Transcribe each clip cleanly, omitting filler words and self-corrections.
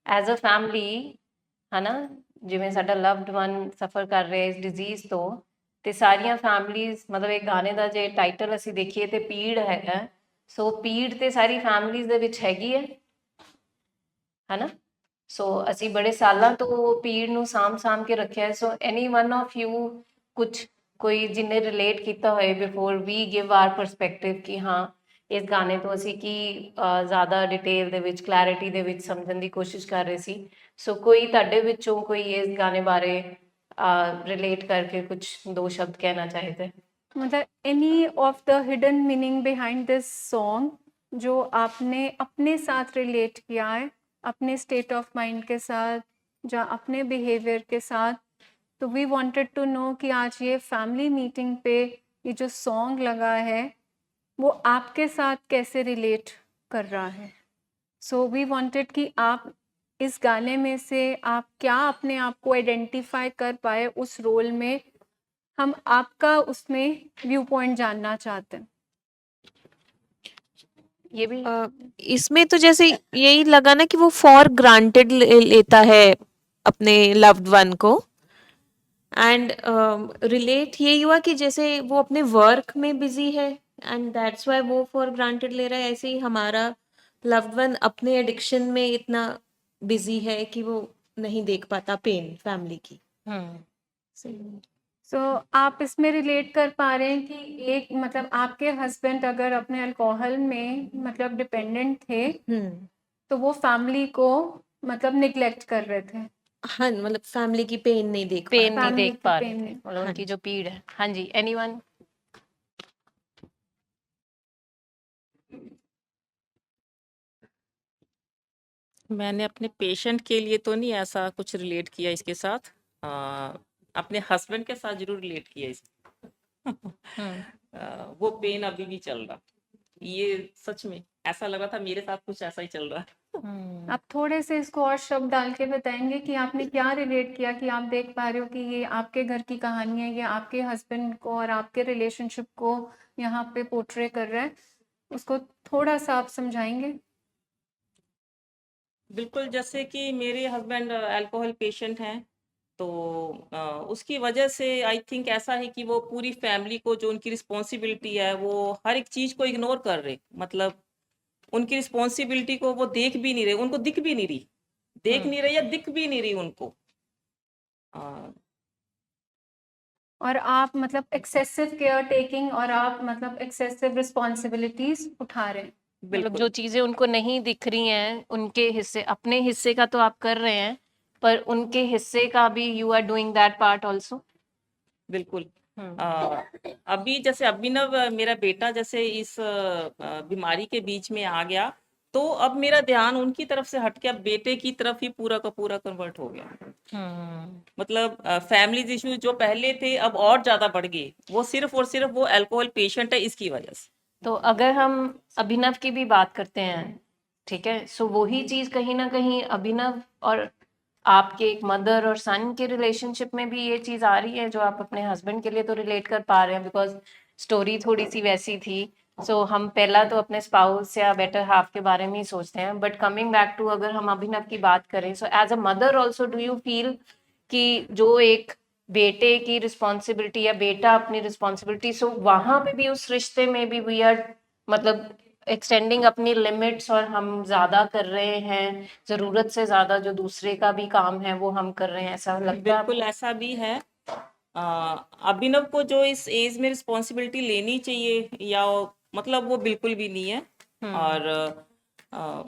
As a family ਹਨਾ, ਜਿਵੇਂ ਸਾਡਾ ਲਵਡ ਵਨ ਸਫਰ ਕਰ ਰਿਹਾ ਇਸ ਡਿਜ਼ੀਜ਼ ਤੋਂ, ਤੇ ਸਾਰੀਆਂ ਫੈਮਲੀਜ਼ ਮਤਲਬ ਇਹ ਗਾਣੇ ਦਾ ਜੇ ਟਾਈਟਲ ਅਸੀਂ ਦੇਖੀਏ ਤੇ ਪੀੜ ਹੈਗਾ, ਸੋ ਪੀੜ ਤੇ ਸਾਰੀ ਫੈਮਲੀਜ਼ ਦੇ ਵਿੱਚ ਹੈਗੀ ਹੈ ਹਨਾ। ਸੋ ਅਸੀਂ ਬੜੇ ਸਾਲਾਂ ਤੋਂ ਪੀੜ ਨੂੰ ਸਾਂਭ ਕੇ ਰੱਖਿਆ। So any one of you ਕੁਝ ਕੋਈ ਜਿਹਨੇ ਰਿਲੇਟ ਕੀਤਾ ਹੋਏ before we give our perspective ਕਿ ਹਾਂ ਇਸ ਗਾਣੇ ਤੋਂ ਅਸੀਂ ਕੀ ਜ਼ਿਆਦਾ ਡਿਟੇਲ ਦੇ ਵਿੱਚ ਕਲੈਰਿਟੀ ਦੇ ਵਿੱਚ ਸਮਝਣ ਦੀ ਕੋਸ਼ਿਸ਼ ਕਰ ਰਹੇ ਸੀ। ਸੋ ਕੋਈ ਤੁਹਾਡੇ ਵਿੱਚੋਂ ਕੋਈ ਇਸ ਗਾਣੇ ਬਾਰੇ ਰਿਲੇਟ करके कुछ दो शब्द कहना चाहे थे? मतलब any of the hidden meaning behind this song जो आपने अपने साथ रिलेट किया है, अपने स्टेट ऑफ माइंड के साथ या अपने बिहेवियर के साथ, तो वी वांटेड टू नो कि आज ये फैमिली मीटिंग पे ये जो सॉन्ग लगा है वो आपके साथ कैसे रिलेट कर रहा है। सो वी वांटेड कि आप इस गाने में से आप क्या अपने आप को आइडेंटिफाई कर पाए उस रोल में, हम आपका उसमें व्यू पॉइंट जानना चाहते हैं। ये भी इसमें तो जैसे यही लगा ना कि वो फॉर ग्रांटेड लेता है अपने लव्ड वन को, एंड रिलेट यही हुआ कि जैसे वो अपने वर्क में बिजी है एंड दैट्स वाई वो फॉर ग्रांटेड ले रहा है, ऐसे ही हमारा लव्ड वन अपने एडिक्शन में इतना बिजी है कि वो नहीं देख पाता पेन फैमिली की। सो आप इसमें रिलेट कर पा रहे हैं कि एक मतलब आपके हस्बैंड अगर अपने अल्कोहल में मतलब डिपेंडेंट थे तो वो फैमिली को मतलब निग्लेक्ट कर रहे थे। हाँ, मतलब फैमिली की पेन नहीं देख पेन पाते। नहीं family देख की पा रहे pain थे, नहीं। मतलब उनकी जो पीड़ है। हाँ जी, एनीवन? मैंने अपने पेशेंट के लिए तो नहीं ऐसा कुछ रिलेट किया इसके साथ, अपने हस्बैंड के साथ जरूर रिलेट किया वो पेन अभी भी चल रहा, ये सच में ऐसा लगा था मेरे साथ कुछ ऐसा ही चल रहा है। आप थोड़े से इसको और शब्द डाल के बताएंगे कि आपने क्या रिलेट किया कि आप देख पा रहे हो कि ये आपके घर की कहानी है, ये आपके हस्बैंड को और आपके रिलेशनशिप को यहाँ पे पोर्ट्रे कर रहा है, उसको थोड़ा सा आप समझाएंगे? बिल्कुल, जैसे कि मेरे हस्बैंड अल्कोहल पेशेंट हैं, तो उसकी वजह से आई थिंक ऐसा है कि वो पूरी फैमिली को जो उनकी रिस्पॉन्सिबिलिटी है वो हर एक चीज को इग्नोर कर रहे, मतलब उनकी रिस्पॉन्सिबिलिटी को वो देख भी नहीं रहे, उनको दिख भी नहीं रही, देख नहीं रही या दिख भी नहीं रही उनको। और आप मतलब एक्सेसिव केयर टेकिंग और आप मतलब एक्सेसिव रिस्पॉन्सिबिलिटीज उठा रहे हैं। मतलब जो चीजें उनको नहीं दिख रही हैं, उनके हिस्से, अपने हिस्से का तो आप कर रहे हैं, पर उनके हिस्से का भी you are doing that part also. बिल्कुल। अभी जैसे अभिनव मेरा बेटा जैसे इस बीमारी के बीच में आ गया, तो अब मेरा ध्यान उनकी तरफ से हट के अब बेटे की तरफ ही पूरा का पूरा कन्वर्ट हो गया। मतलब फैमिली इश्यू जो पहले थे अब और ज्यादा बढ़ गए, वो सिर्फ और सिर्फ वो अल्कोहल पेशेंट है इसकी वजह से। तो अगर हम अभिनव की भी बात करते हैं, ठीक है, सो वही चीज कहीं ना कहीं अभिनव और आपके एक मदर और सन के रिलेशनशिप में भी ये चीज आ रही है जो आप अपने हस्बैंड के लिए तो रिलेट कर पा रहे हैं, बिकॉज स्टोरी थोड़ी सी वैसी थी। सो हम पहला तो अपने स्पाउस या बेटर हाफ के बारे में ही सोचते हैं, बट कमिंग बैक टू अगर हम अभिनव की बात करें, so as a mother also do you feel कि जो एक बेटे की रिस्पॉन्सिबिलिटी या बेटा अपनी रिस्पॉन्सिबिलिटी, सो वहां पे भी उस रिश्ते में भी वी आर मतलब एक्सटेंडिंग अपनी लिमिट्स और हम ज्यादा कर रहे हैं, जरूरत से ज्यादा जो दूसरे का भी काम है वो हम कर रहे हैं, ऐसा लगता है? बिल्कुल ऐसा भी है। अभिनव को जो इस एज में रिस्पॉन्सिबिलिटी लेनी चाहिए या मतलब वो बिल्कुल भी नहीं है। और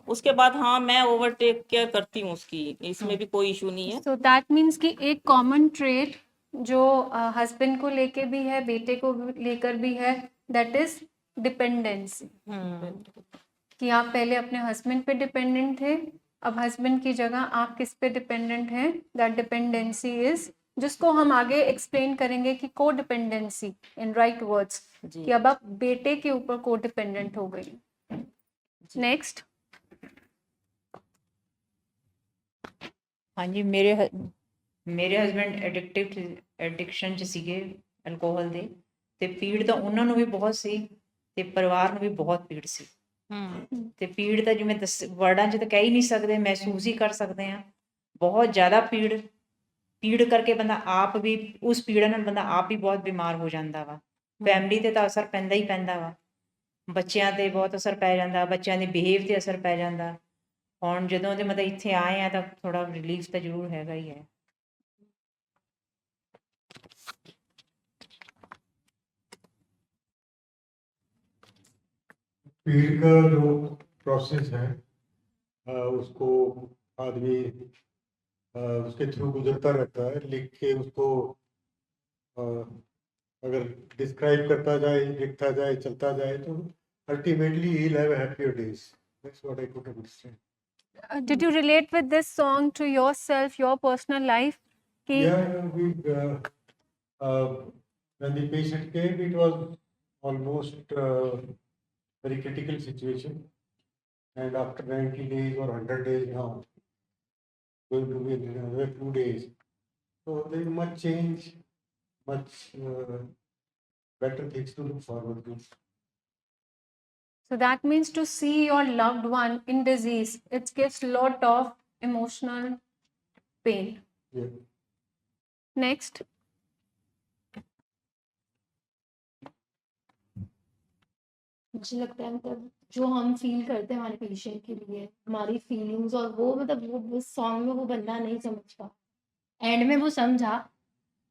उसके बाद हाँ मैं ओवरटेक केयर करती हूँ उसकी, इसमें भी कोई इशू नहीं है। सो दैट मीन्स कि एक कॉमन ट्रेट जो हस्बैंड को लेके भी है, बेटे को लेकर भी है, दैट इज डिपेंडेंसी। कि आप पहले अपने हस्बैंड पे डिपेंडेंट थे, अब हस्बैंड की जगह आप किस पे डिपेंडेंट हैं, दैट डिपेंडेंसी इज, जिसको हम आगे एक्सप्लेन करेंगे कि को डिपेंडेंसी इन राइट वर्ड्स, कि अब आप बेटे के ऊपर को डिपेंडेंट हो गई। नेक्स्ट। हाँ जी, मेरे हस्बैंड ਐਡਿਕਸ਼ਨ 'ਚ ਸੀਗੇ ਅਲਕੋਹਲ ਦੇ, ਤੇ ਪੀੜ ਤਾਂ ਉਹਨਾਂ ਨੂੰ ਵੀ ਬਹੁਤ ਸੀ ਤੇ ਪਰਿਵਾਰ ਨੂੰ ਵੀ ਬਹੁਤ ਪੀੜ ਸੀ। ਤੇ ਪੀੜ ਤਾਂ ਜਿਵੇਂ ਵਰਡਾਂ 'ਚ ਤਾਂ ਕਹਿ ਹੀ ਨਹੀਂ ਸਕਦੇ, ਮਹਿਸੂਸ ਹੀ ਕਰ ਸਕਦੇ ਹਾਂ। ਬਹੁਤ ਜ਼ਿਆਦਾ ਪੀੜ ਕਰਕੇ ਬੰਦਾ ਆਪ ਵੀ, ਉਸ ਪੀੜਾ ਨਾਲ ਬੰਦਾ ਆਪ ਵੀ ਬਹੁਤ ਬਿਮਾਰ ਹੋ ਜਾਂਦਾ ਵਾ। ਫੈਮਿਲੀ ਤੇ ਤਾਂ ਅਸਰ ਪੈਂਦਾ ਹੀ ਪੈਂਦਾ ਵਾ, ਬੱਚਿਆਂ ਤੇ ਬਹੁਤ ਅਸਰ ਪੈ ਜਾਂਦਾ, ਬੱਚਿਆਂ ਦੇ ਬਿਹੇਵ ਤੇ ਅਸਰ ਪੈ ਜਾਂਦਾ। ਹੁਣ ਜਦੋਂ ਦੇ ਮਤਲਬ ਇੱਥੇ ਆਏ ਆ ਤਾਂ ਥੋੜਾ ਰਿਲੀਫ ਤਾਂ ਜ਼ਰੂਰ ਹੈਗਾ ਹੀ ਹੈ। पीड़ का जो प्रोसेस है उसको आदमी उसके थ्रू गुजरता रहता है, लिख के उसको अगर डिस्क्राइब करता जाए, लिखता जाए, चलता जाए तो ultimately he'll have happier days. That's what I could understand. Did you relate with this song to yourself, your personal life? कि Yeah, when the patient came, it was almost very critical situation, and after 90 days or 100 days now, going to be in another 2 days, so there is much change, much better things to look forward to. So that means to see your loved one in disease, it gives lot of emotional pain. Yeah. Next. मुझे लगता है मतलब जो हम feel करते हैं हमारे patient के लिए, हमारी फीलिंग्स, और वो मतलब वो उस सॉन्ग में वो बंदा नहीं समझ पा, एंड में वो समझा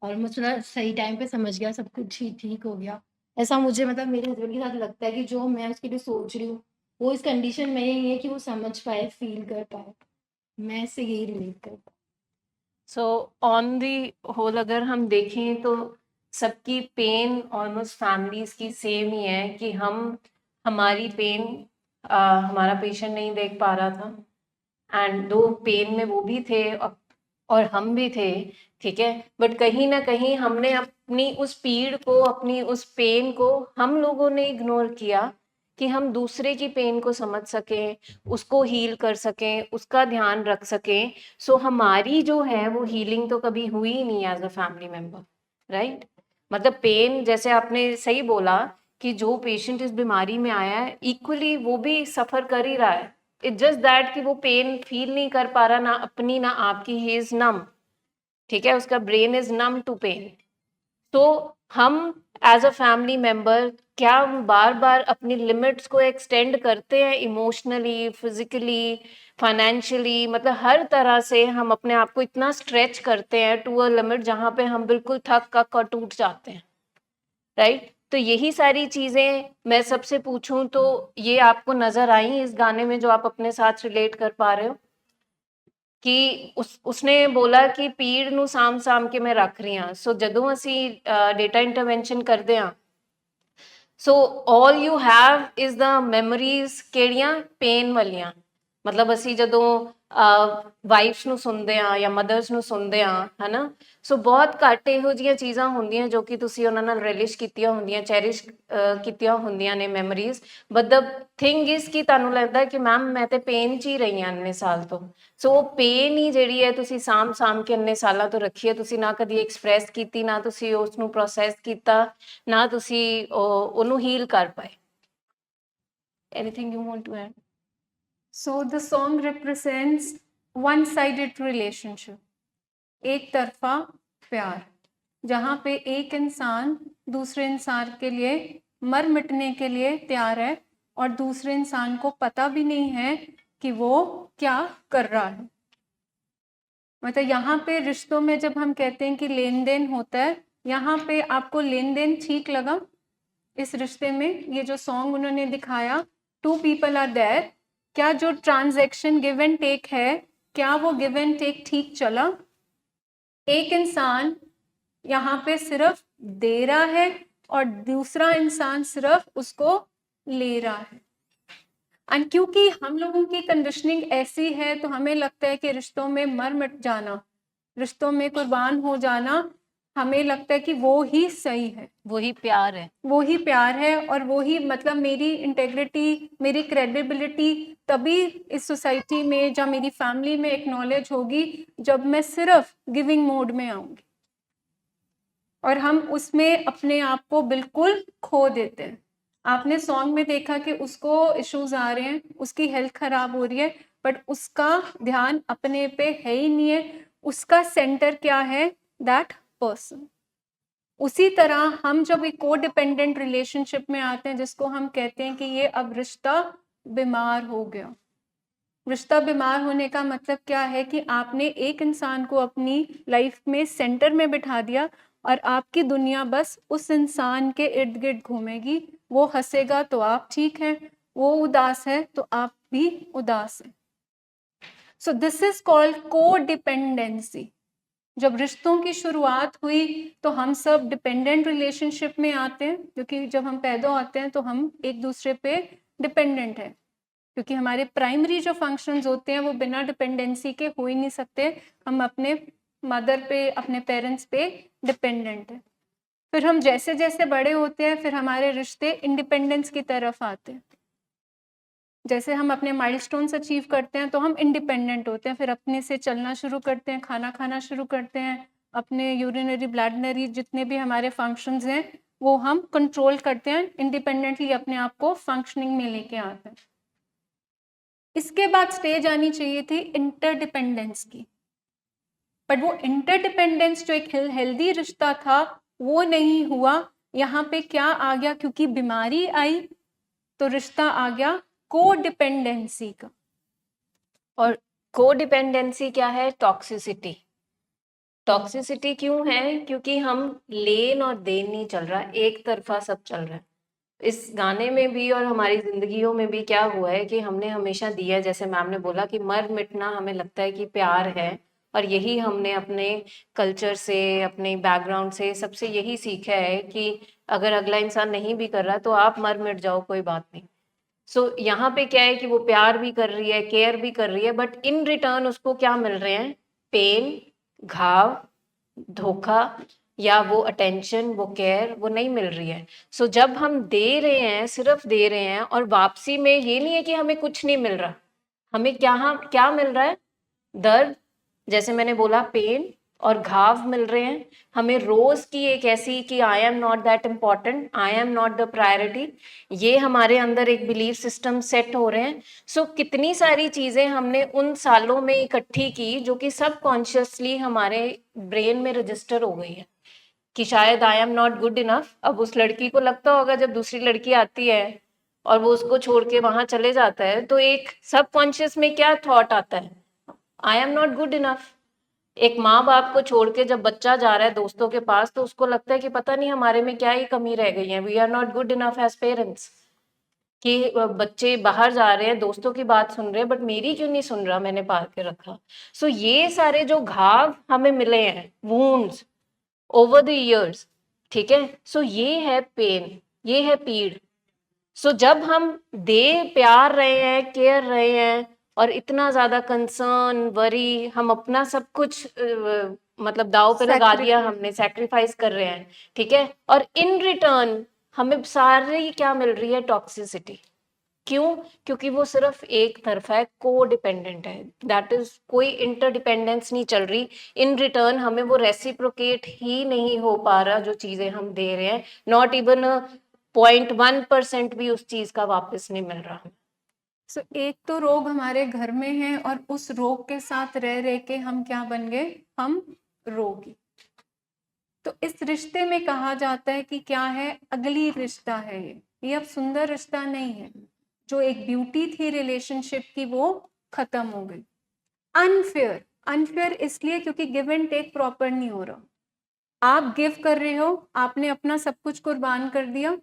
और मतलब सही टाइम पे समझ गया, सब कुछ ही ठीक हो गया। ऐसा मुझे मतलब मेरे हस्बैंड के साथ लगता है कि जो मैं उसके लिए सोच रही हूँ वो इस कंडीशन में ही है कि वो समझ पाए, फील कर पाए। मैं इससे यही रिलेट कर पाई। सो ऑन दी होल अगर हम देखें तो सबकी पेन ऑलमोस्ट फैमिलीज की सेम ही है कि हमारी पेन हमारा पेशेंट नहीं देख पा रहा था, एंड दो पेन में वो भी थे और हम भी थे, ठीक है। बट कहीं ना कहीं हमने अपनी उस पीड़ को, अपनी उस पेन को हम लोगों ने इग्नोर किया कि हम दूसरे की पेन को समझ सकें, उसको हील कर सकें, उसका ध्यान रख सकें। सो हमारी जो है वो हीलिंग तो कभी हुई ही नहीं as a family member, right. मतलब पेन, जैसे आपने सही बोला कि जो पेशेंट इस बीमारी में आया है इक्वली वो भी सफर कर ही रहा है। इट जस्ट दैट कि वो पेन फील नहीं कर पा रहा, ना अपनी ना आपकी, ही इज नम, ठीक है, उसका brain is numb to pain. तो हम एज अ फैमिली मेंबर क्या हम बार बार अपनी लिमिट्स को एक्सटेंड करते हैं, इमोशनली, फिजिकली, फाइनेंशियली, मतलब हर तरह से हम अपने आप को इतना स्ट्रेच करते हैं टू अ लिमिट जहाँ पे हम बिल्कुल थक कक और टूट जाते हैं, राइट। तो यही सारी चीजें मैं सबसे पूछूं तो ये आपको नजर आई इस गाने में जो आप अपने साथ रिलेट कर पा रहे हो कि उसने बोला कि ਪੀੜ ਨੂੰ ਸਾਂਭ ਕੇ ਮੈਂ ਰੱਖ ਰਹੀ ਹਾਂ। ਸੋ ਜਦੋਂ ਅਸੀਂ ਡੇਟਾ ਇੰਟਰਵੈਂਸ਼ਨ ਕਰਦੇ ਹਾਂ, so all you have is the memories ਕਿਹੜੀਆਂ, ਪੇਨ ਵਾਲੀਆਂ। ਮਤਲਬ ਅਸੀਂ ਜਦੋਂ ਵਾਈਫਸ ਨੂੰ ਸੁਣਦੇ ਆ ਜਾਂ ਮਦਰਸ ਨੂੰ ਸੁਣਦੇ ਆ, ਹਨਾ, ਸੋ ਬਹੁਤ ਘੱਟ ਇਹੋ ਜਿਹੀਆਂ ਚੀਜ਼ਾਂ ਹੁੰਦੀਆਂ ਜੋ ਕਿ ਤੁਸੀਂ ਉਹਨਾਂ ਨਾਲ ਰਿਲਿਸ਼ ਕੀਤੀਆਂ ਹੁੰਦੀਆਂ, ਚੈਰਿਸ਼ ਕੀਤੀਆਂ ਹੁੰਦੀਆਂ ਨੇ memories. But the thing is ਕਿ ਤੁਹਾਨੂੰ ਲੱਗਦਾ ਕਿ ਮੈਮ ਮੈਂ ਤੇ ਪੇਨ 'ਚ ਹੀ ਰਹੀ ਹਾਂ ਇੰਨੇ ਸਾਲ ਤੋਂ। ਸੋ ਉਹ ਪੇਨ ਹੀ ਜਿਹੜੀ ਹੈ ਤੁਸੀਂ ਸਾਂਭ ਕੇ ਇੰਨੇ ਸਾਲਾਂ ਤੋਂ ਰੱਖੀ ਹੈ, ਤੁਸੀਂ ਨਾ ਕਦੀ ਐਕਸਪ੍ਰੈਸ ਕੀਤੀ, ਨਾ ਤੁਸੀਂ ਉਸ ਨੂੰ ਪ੍ਰੋਸੈਸ ਕੀਤਾ, ਨਾ ਤੁਸੀਂ ਉਹਨੂੰ ਹੀਲ ਕਰ ਪਾਏ। Anything you want to add? So the song represents one-sided relationship, एक तरफा प्यार, जहाँ पे एक इंसान दूसरे इंसान के लिए मर मिटने के लिए तैयार है और दूसरे इंसान को पता भी नहीं है कि वो क्या कर रहा है। मतलब यहाँ पे रिश्तों में जब हम कहते हैं कि लेन देन होता है, यहाँ पे आपको लेन देन ठीक लगा इस रिश्ते में? ये जो सॉन्ग उन्होंने दिखाया, टू पीपल आर देयर, क्या जो ट्रांजैक्शन गिव एंड टेक है, क्या वो गिव एंड टेक ठीक चला? एक इंसान यहाँ पे सिर्फ दे रहा है और दूसरा इंसान सिर्फ उसको ले रहा है। एंड क्योंकि हम लोगों की कंडीशनिंग ऐसी है तो हमें लगता है कि रिश्तों में मर मिट जाना, रिश्तों में कुर्बान हो जाना, हमें लगता है कि वो ही सही है, वही प्यार है, वो ही प्यार है, और वो ही मतलब मेरी इंटेग्रिटी, मेरी क्रेडिबिलिटी तभी इस सोसाइटी में या मेरी फैमिली में एक्नॉलेज होगी जब मैं सिर्फ गिविंग मोड में आऊंगी। और हम उसमें अपने आप को बिल्कुल खो देते हैं। आपने सॉन्ग में देखा कि उसको इश्यूज आ रहे हैं, उसकी हेल्थ खराब हो रही है, बट उसका ध्यान अपने पे है ही नहीं है, उसका सेंटर क्या है, दैट पर्सन। उसी तरह हम जब एक को डिपेंडेंट रिलेशनशिप में आते हैं, जिसको हम कहते हैं कि ये अब रिश्ता बीमार हो गया। रिश्ता बीमार होने का मतलब क्या है कि आपने एक इंसान को अपनी लाइफ में सेंटर में बिठा दिया और आपकी दुनिया बस उस इंसान के इर्द गिर्द घूमेगी। वो हंसेगा तो आप ठीक हैं, वो उदास है तो आप भी उदास हैं। सो दिस इज कॉल्ड को डिपेंडेंसी। जब रिश्तों की शुरुआत हुई तो हम सब डिपेंडेंट रिलेशनशिप में आते हैं, क्योंकि जब हम पैदा होते हैं तो हम एक दूसरे पे डिपेंडेंट हैं, क्योंकि हमारे प्राइमरी जो फंक्शंस होते हैं वो बिना डिपेंडेंसी के हो ही नहीं सकते। हम अपने मदर पे, अपने पेरेंट्स पे डिपेंडेंट हैं। फिर हम जैसे जैसे बड़े होते हैं, फिर हमारे रिश्ते इंडिपेंडेंस की तरफ आते हैं। जैसे हम अपने माइलस्टोन्स अचीव करते हैं तो हम इंडिपेंडेंट होते हैं, फिर अपने से चलना शुरू करते हैं, खाना खाना शुरू करते हैं, अपने यूरिनरी ब्लैडनरी जितने भी हमारे फंक्शंस हैं वो हम कंट्रोल करते हैं, इंडिपेंडेंटली अपने आप को फंक्शनिंग में लेके आते हैं। इसके बाद स्टेज आनी चाहिए थी इंटरडिपेंडेंस की, बट वो इंटरडिपेंडेंस जो एक हेल्दी रिश्ता था वो नहीं हुआ। यहाँ पे क्या आ गया, क्योंकि बीमारी आई तो रिश्ता आ गया को डिपेंडेंसी का। और को डिपेंडेंसी क्या है? टॉक्सिसिटी। टॉक्सिसिटी क्यों है? क्योंकि हम लेन और देन नहीं चल रहा, एक तरफा सब चल रहा है। इस गाने में भी और हमारी जिंदगियों में भी क्या हुआ है कि हमने हमेशा दिया, जैसे मैम ने बोला कि मर मिटना हमें लगता है कि प्यार है, और यही हमने अपने कल्चर से, अपने बैकग्राउंड से, सबसे यही सीखा है कि अगर अगला इंसान नहीं भी कर रहा तो आप मर मिट जाओ, कोई बात नहीं। सो यहाँ पे क्या है कि वो प्यार भी कर रही है, केयर भी कर रही है, बट इन रिटर्न उसको क्या मिल रहे हैं? पेन, घाव, धोखा, या वो अटेंशन, वो केयर वो नहीं मिल रही है। सो जब हम दे रहे हैं, सिर्फ दे रहे हैं, और वापसी में ये नहीं है कि हमें कुछ नहीं मिल रहा, हमें क्या मिल रहा है? दर्द, जैसे मैंने बोला, पेन और घाव मिल रहे हैं हमें रोज की, एक ऐसी कि I am not that important, I am not the priority, ये हमारे अंदर एक बिलीफ सिस्टम सेट हो रहे हैं। सो कितनी सारी चीजें हमने उन सालों में इकट्ठी की जो कि सबकॉन्शियसली हमारे ब्रेन में रजिस्टर हो गई है कि शायद I am not good enough. अब उस लड़की को लगता होगा जब दूसरी लड़की आती है और वो उसको छोड़ के वहां चले जाता है, तो एक सबकॉन्शियस में क्या थॉट आता है? I am not good enough. एक माँ बाप को छोड़ के जब बच्चा जा रहा है दोस्तों के पास, तो उसको लगता है कि पता नहीं हमारे में क्या ही कमी रह गई है, we are not good enough as parents, कि बच्चे बाहर जा रहे हैं, दोस्तों की बात सुन रहे हैं, बट मेरी क्यों नहीं सुन रहा, मैंने पाल के रखा। सो ये सारे जो घाव हमें मिले हैं, वुंड्स ओवर द इयर्स, ठीक है, सो ये है पेन, ये है पीड़। सो जब हम दे प्यार रहे हैं, केयर रहे हैं, और इतना ज्यादा कंसर्न, वरी, हम अपना सब कुछ मतलब दाव पे लगा दिया, हमने सैक्रिफाइस कर रहे हैं, ठीक है, और इन रिटर्न हमें सारी क्या मिल रही है? टॉक्सिसिटी। क्यों? क्योंकि वो सिर्फ एक तरफा है, को डिपेंडेंट है, दैट इज कोई इंटरडिपेंडेंस नहीं चल रही। इन रिटर्न हमें वो रेसिप्रोकेट ही नहीं हो पा रहा जो चीजें हम दे रहे हैं, नॉट इवन 0.1% भी उस चीज का वापस नहीं मिल रहा। सो एक तो रोग हमारे घर में है, और उस रोग के साथ रह रह के हम क्या बन गए? हम रोगी। तो इस रिश्ते में कहा जाता है कि क्या है? अगली रिश्ता है ये अब सुंदर रिश्ता नहीं है। जो एक ब्यूटी थी रिलेशनशिप की वो खत्म हो गई। अनफेयर, अनफेयर इसलिए क्योंकि गिव एंड टेक प्रॉपर नहीं हो रहा। आप गिव कर रहे हो, आपने अपना सब कुछ कुर्बान कर दिया,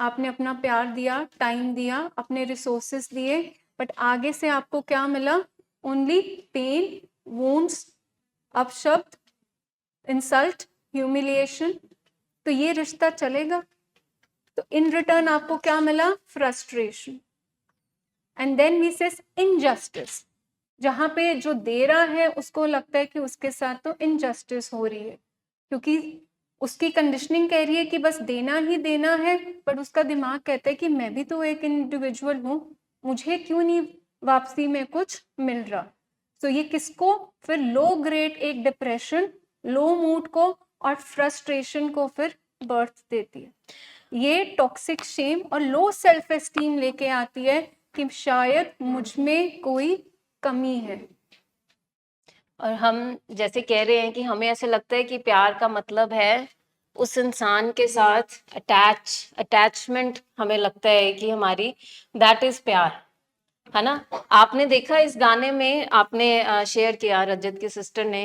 आपने अपना प्यार दिया, टाइम दिया, अपने रिसोर्सेस दिए, बट आगे से आपको क्या मिला? ओनली पेन, वुंड्स, अपशब्द, इंसल्ट, ह्यूमिलिएशन। तो ये रिश्ता चलेगा? तो इन रिटर्न आपको क्या मिला? Frustration. And then we says injustice, जहां पे जो दे रहा है उसको लगता है कि उसके साथ तो इनजस्टिस हो रही है, क्योंकि उसकी कंडीशनिंग कह रही है कि बस देना ही देना है, बट उसका दिमाग कहता है कि मैं भी तो एक इंडिविजुअल हूँ, मुझे क्यों नहीं वापसी में कुछ मिल रहा। तो ये किसको फिर लो ग्रेड एक डिप्रेशन, लो मूड को और फ्रस्ट्रेशन को फिर बर्थ देती है। ये टॉक्सिक शेम और लो सेल्फ एस्टीम लेके आती है कि शायद मुझ में कोई कमी है। और हम जैसे कह रहे हैं कि हमें ऐसे लगता है कि प्यार का मतलब है उस इंसान के साथ अटैचमेंट, हमें लगता है कि हमारी दैट इज प्यार, है ना। आपने देखा इस गाने में, आपने शेयर किया रजत की सिस्टर ने,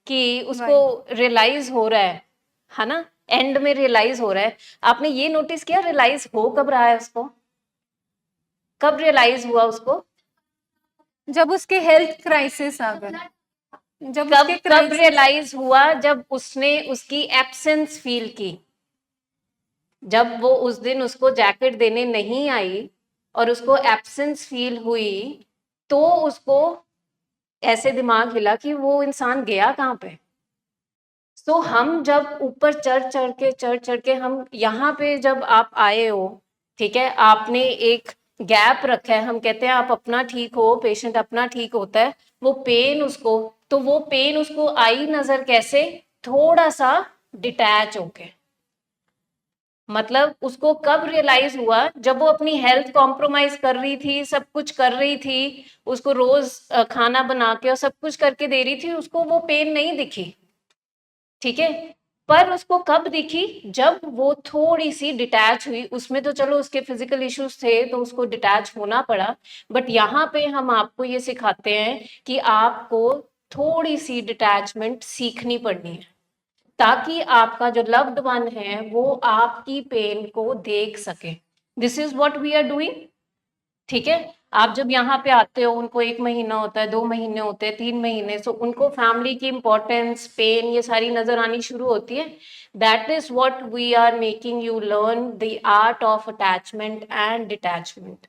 कि उसको रियलाइज हो रहा है ना, एंड में रियलाइज हो रहा है। आपने ये नोटिस किया रियलाइज हो कब रहा है उसको, कब रियलाइज हुआ उसको, जब उसके हेल्थ क्राइसिस आ गए, जब कब उसके कब क्राइसिस, रियलाइज हुआ, जब उसने उसकी एब्सेंस फील की, जब वो उस दिन उसको जैकेट देने नहीं आई और उसको एब्सेंस फील हुई, तो उसको ऐसे दिमाग हिला कि वो इंसान गया कहाँ पे। तो हम जब ऊपर चढ़ चढ़ के हम यहाँ पे जब आप आए हो, ठीक है, आपने एक गैप रखा है, हम कहते हैं आप अपना ठीक हो, पेशेंट अपना ठीक होता है, वो पेन उसको, तो वो पेन उसको आई नजर कैसे, थोड़ा सा डिटैच होके। मतलब उसको कब रियलाइज हुआ, जब वो अपनी हेल्थ कॉम्प्रोमाइज कर रही थी, सब कुछ कर रही थी, उसको रोज खाना बना के और सब कुछ करके दे रही थी, उसको वो पेन नहीं दिखी, ठीक है। पर उसको कब दिखी, जब वो थोड़ी सी डिटैच हुई। उसमें तो चलो उसके फिजिकल इश्यूज थे तो उसको डिटैच होना पड़ा, बट यहाँ पे हम आपको ये सिखाते हैं कि आपको थोड़ी सी डिटैचमेंट सीखनी पड़नी है, ताकि आपका जो लव्ड वन है वो आपकी पेन को देख सके। This is what we are doing, ठीक है। आप जब यहाँ पे आते हो, उनको 1 महीना होता है, 2 महीने होते हैं, 3 महीने, सो उनको फैमिली की इंपॉर्टेंस, पेन, ये सारी नजर आनी शुरू होती है। That is what we are making you learn the art of attachment and detachment,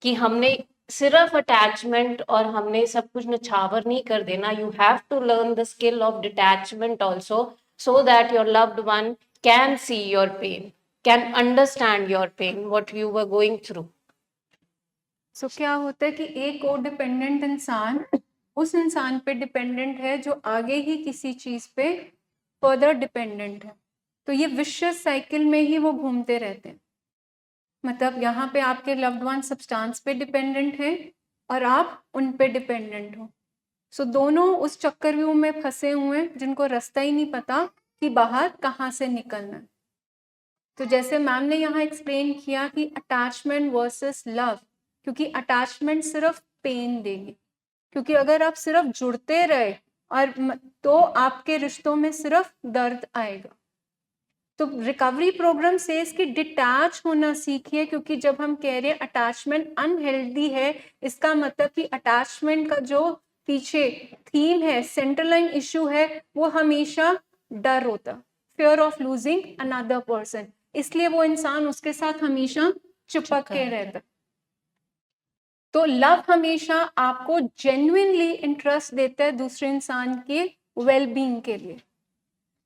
कि हमने सिर्फ अटैचमेंट और हमने सब कुछ नछावर नहीं कर देना। You have to learn the skill of detachment also, so that your loved one can see your pain, can understand your pain, what you were going through. So क्या होता है कि एक को डिपेंडेंट इंसान उस इंसान पे डिपेंडेंट है जो आगे ही किसी चीज पे फर्दर डिपेंडेंट है, तो ये विशियस साइकिल में ही वो घूमते रहते हैं। मतलब यहाँ पे आपके लव्ड वन सब्सटेंस पे डिपेंडेंट है और आप उन पे डिपेंडेंट हो। सो दोनों उस चक्रव्यूह में फंसे हुए हैं जिनको रास्ता ही नहीं पता कि बाहर कहाँ से निकलना है। तो जैसे मैम ने यहाँ एक्सप्लेन किया कि अटैचमेंट वर्सेस लव, क्योंकि अटैचमेंट सिर्फ पेन देगी, क्योंकि अगर आप सिर्फ जुड़ते रहे और तो आपके रिश्तों में सिर्फ दर्द आएगा। तो रिकवरी प्रोग्राम से इसकी डिटैच होना सीखिए, क्योंकि जब हम कह रहे हैं अटैचमेंट अनहेल्दी है, इसका मतलब कि अटैचमेंट का जो पीछे थीम है, सेंट्रल लाइन इशू है, वो हमेशा डर होता, fear of losing another person, इसलिए वो इंसान उसके साथ हमेशा चिपक के रहता। तो लव हमेशा आपको जेन्युइनली इंटरेस्ट देता है दूसरे इंसान के वेलबींग के लिए।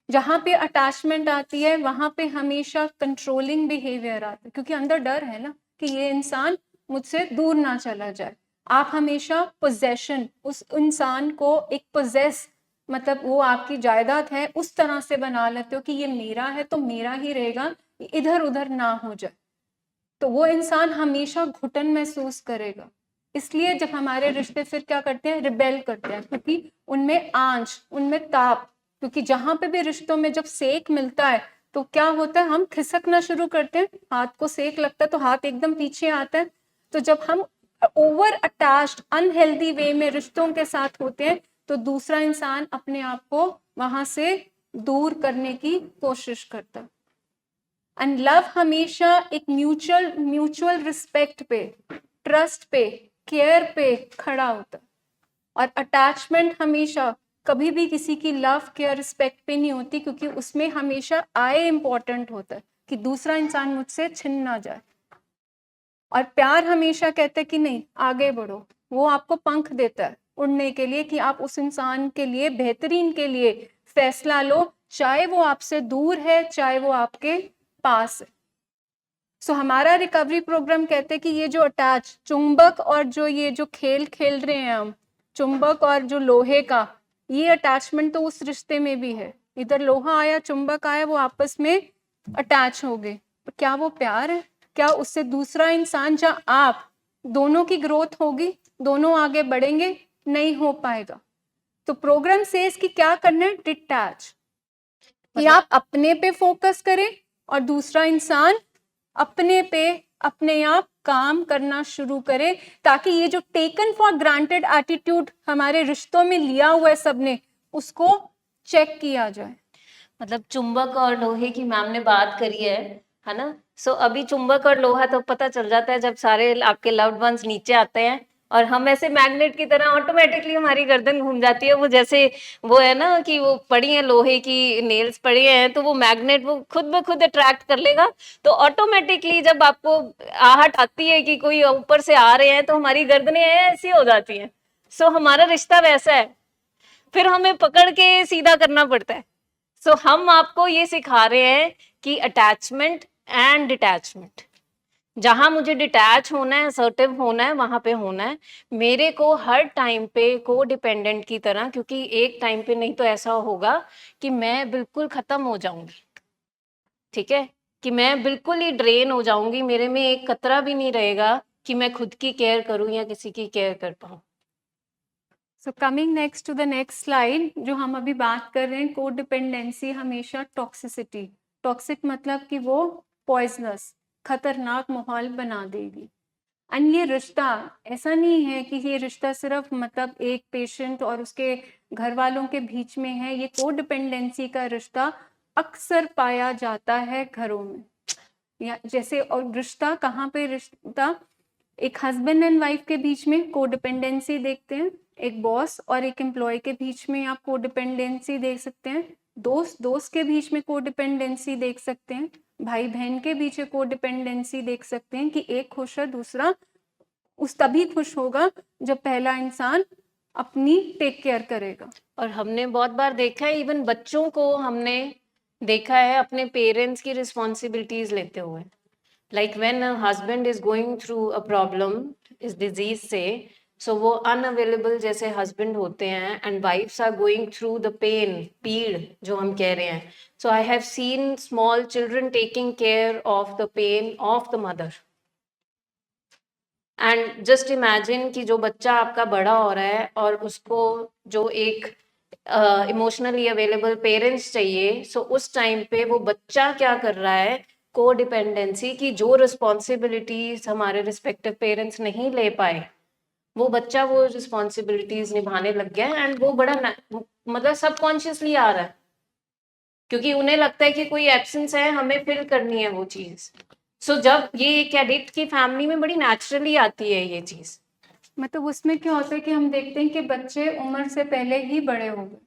जहाँ पे अटैचमेंट आती है वहां पे हमेशा कंट्रोलिंग बिहेवियर आता है, क्योंकि अंदर डर है ना कि ये इंसान मुझसे दूर ना चला जाए। आप हमेशा पोजेशन, उस इंसान को एक पोजेस, मतलब वो आपकी जायदाद है, उस तरह से बना लेते हो कि ये मेरा है तो मेरा ही रहेगा, इधर उधर ना हो जाए। तो वो इंसान हमेशा घुटन महसूस करेगा। इसलिए जब हमारे रिश्ते फिर क्या करते हैं, रिबेल करते हैं, क्योंकि उनमें आंच, उनमें ताप, क्योंकि जहां पे भी रिश्तों में जब सेक मिलता है तो क्या होता है, हम खिसकना शुरू करते हैं, हाथ को सेक लगता है तो हाथ एकदम पीछे आता है। तो जब हम ओवर अटैच्ड अनहेल्दी वे में रिश्तों के साथ होते हैं तो दूसरा इंसान अपने आप को वहां से दूर करने की कोशिश करता है। एंड लव हमेशा एक म्यूचुअल रिस्पेक्ट पे, ट्रस्ट पे, केयर पे खड़ा होता है। और अटैचमेंट हमेशा कभी भी किसी की लव केयर रिस्पेक्ट पे नहीं होती, क्योंकि उसमें हमेशा आय इंपॉर्टेंट होता है कि दूसरा इंसान मुझसे छिन ना जाए। और प्यार हमेशा कहता है कि नहीं, आगे बढ़ो, वो आपको पंख देता है उड़ने के लिए कि आप उस इंसान के लिए, बेहतरीन के लिए फैसला लो, चाहे वो आपसे दूर है चाहे वो आपके पास है। सो हमारा रिकवरी प्रोग्राम कहते हैं कि ये जो अटैच चुंबक और जो ये जो खेल खेल रहे हैं हम, चुंबक और जो लोहे का, ये अटैचमेंट तो उस रिश्ते में भी है। इधर लोहा आया, चुंबक आया, वो आपस में अटैच हो गए। क्या वो प्यार है? क्या उससे दूसरा इंसान, जहाँ आप दोनों की ग्रोथ होगी, दोनों आगे बढ़ेंगे? नहीं हो पाएगा। तो प्रोग्राम सेज कि क्या करना है, डिटैच, कि आप अपने पे फोकस करें और दूसरा इंसान अपने पे अपने आप काम करना शुरू करे, ताकि ये जो टेकन फॉर ग्रांटेड एटीट्यूड हमारे रिश्तों में लिया हुआ है सबने, उसको चेक किया जाए। मतलब चुंबक और लोहे की मैम ने बात करी है ना? सो अभी चुंबक और लोहा तो पता चल जाता है जब सारे आपके लव्ड वंस नीचे आते हैं और हम ऐसे मैग्नेट की तरह ऑटोमेटिकली हमारी गर्दन घूम जाती है। वो जैसे वो है ना कि वो पड़ी है लोहे की नेल्स पड़े हैं, तो वो मैग्नेट वो खुद ब खुद अट्रैक्ट कर लेगा। तो ऑटोमेटिकली जब आपको आहट आती है कि कोई ऊपर से आ रहे हैं, तो हमारी गर्दनें ऐसी हो जाती हैं। सो हमारा रिश्ता वैसा है, फिर हमें पकड़ के सीधा करना पड़ता है। सो हम आपको ये सिखा रहे हैं कि अटैचमेंट एंड डिटैचमेंट, जहां मुझे डिटैच होना है, असर्टिव होना है, वहां पे होना है। मेरे को हर टाइम पे को डिपेंडेंट की तरह, क्योंकि एक टाइम पे नहीं तो ऐसा होगा कि मैं बिल्कुल खत्म हो जाऊंगी, ठीक है, कि मैं बिल्कुल ही ड्रेन हो जाऊंगी, मेरे में एक कतरा भी नहीं रहेगा कि मैं खुद की केयर करूं या किसी की केयर कर पाऊं। So coming next to the next slide, जो हम अभी बात कर रहे हैं, को डिपेंडेंसी हमेशा टॉक्सिसिटी, टॉक्सिक मतलब कि वो पॉइजनस, खतरनाक माहौल बना देगी। एंड ये रिश्ता ऐसा नहीं है कि ये रिश्ता सिर्फ मतलब एक पेशेंट और उसके घर वालों के बीच में है। ये को डिपेंडेंसी का रिश्ता अक्सर पाया जाता है घरों में, या जैसे, और रिश्ता कहाँ पे, रिश्ता एक हस्बैंड एंड वाइफ के बीच में को डिपेंडेंसी देखते हैं, एक बॉस और एक एम्प्लॉय के बीच में आप को डिपेंडेंसी देख सकते हैं, दोस्त दोस्त के बीच में को डिपेंडेंसी देख सकते हैं, भाई बहन के बीच को डिपेंडेंसी देख सकते हैं कि एक खुश है, दूसरा उस तभी खुश होगा जब पहला इंसान अपनी टेक केयर करेगा। और हमने बहुत बार देखा है, इवन बच्चों को हमने देखा है अपने पेरेंट्स की रिस्पॉन्सिबिलिटीज लेते हुए। Like when a husband is going through a problem इस डिजीज से, सो वो अनअवेलेबल जैसे हस्बैंड होते हैं, and wifes are going through the pain, पीड़ जो हम कह रहे हैं। So I have seen small children taking care of the pain of the mother. And just imagine कि जो बच्चा आपका बड़ा हो रहा है और उसको जो एक इमोशनली अवेलेबल पेरेंट्स चाहिए, सो उस टाइम पे वो बच्चा क्या कर रहा है, को डिपेंडेंसी की जो रिस्पॉन्सिबिलिटीज हमारे रिस्पेक्टिव पेरेंट्स नहीं ले पाए, वो बच्चा वो रिस्पॉन्सिबिलिटीज निभाने लग गया है। एंड वो बड़ा मतलब सबकॉन्शियसली आ रहा है, क्योंकि उन्हें लगता है कि कोई एब्सेंस है, हमें फिल करनी है वो चीज। सो जब ये एक एडिक्ट की फैमिली में बड़ी नेचुरली आती है ये चीज। मतलब उसमें क्या होता है कि हम देखते हैं कि बच्चे उम्र से पहले ही बड़े हो गए,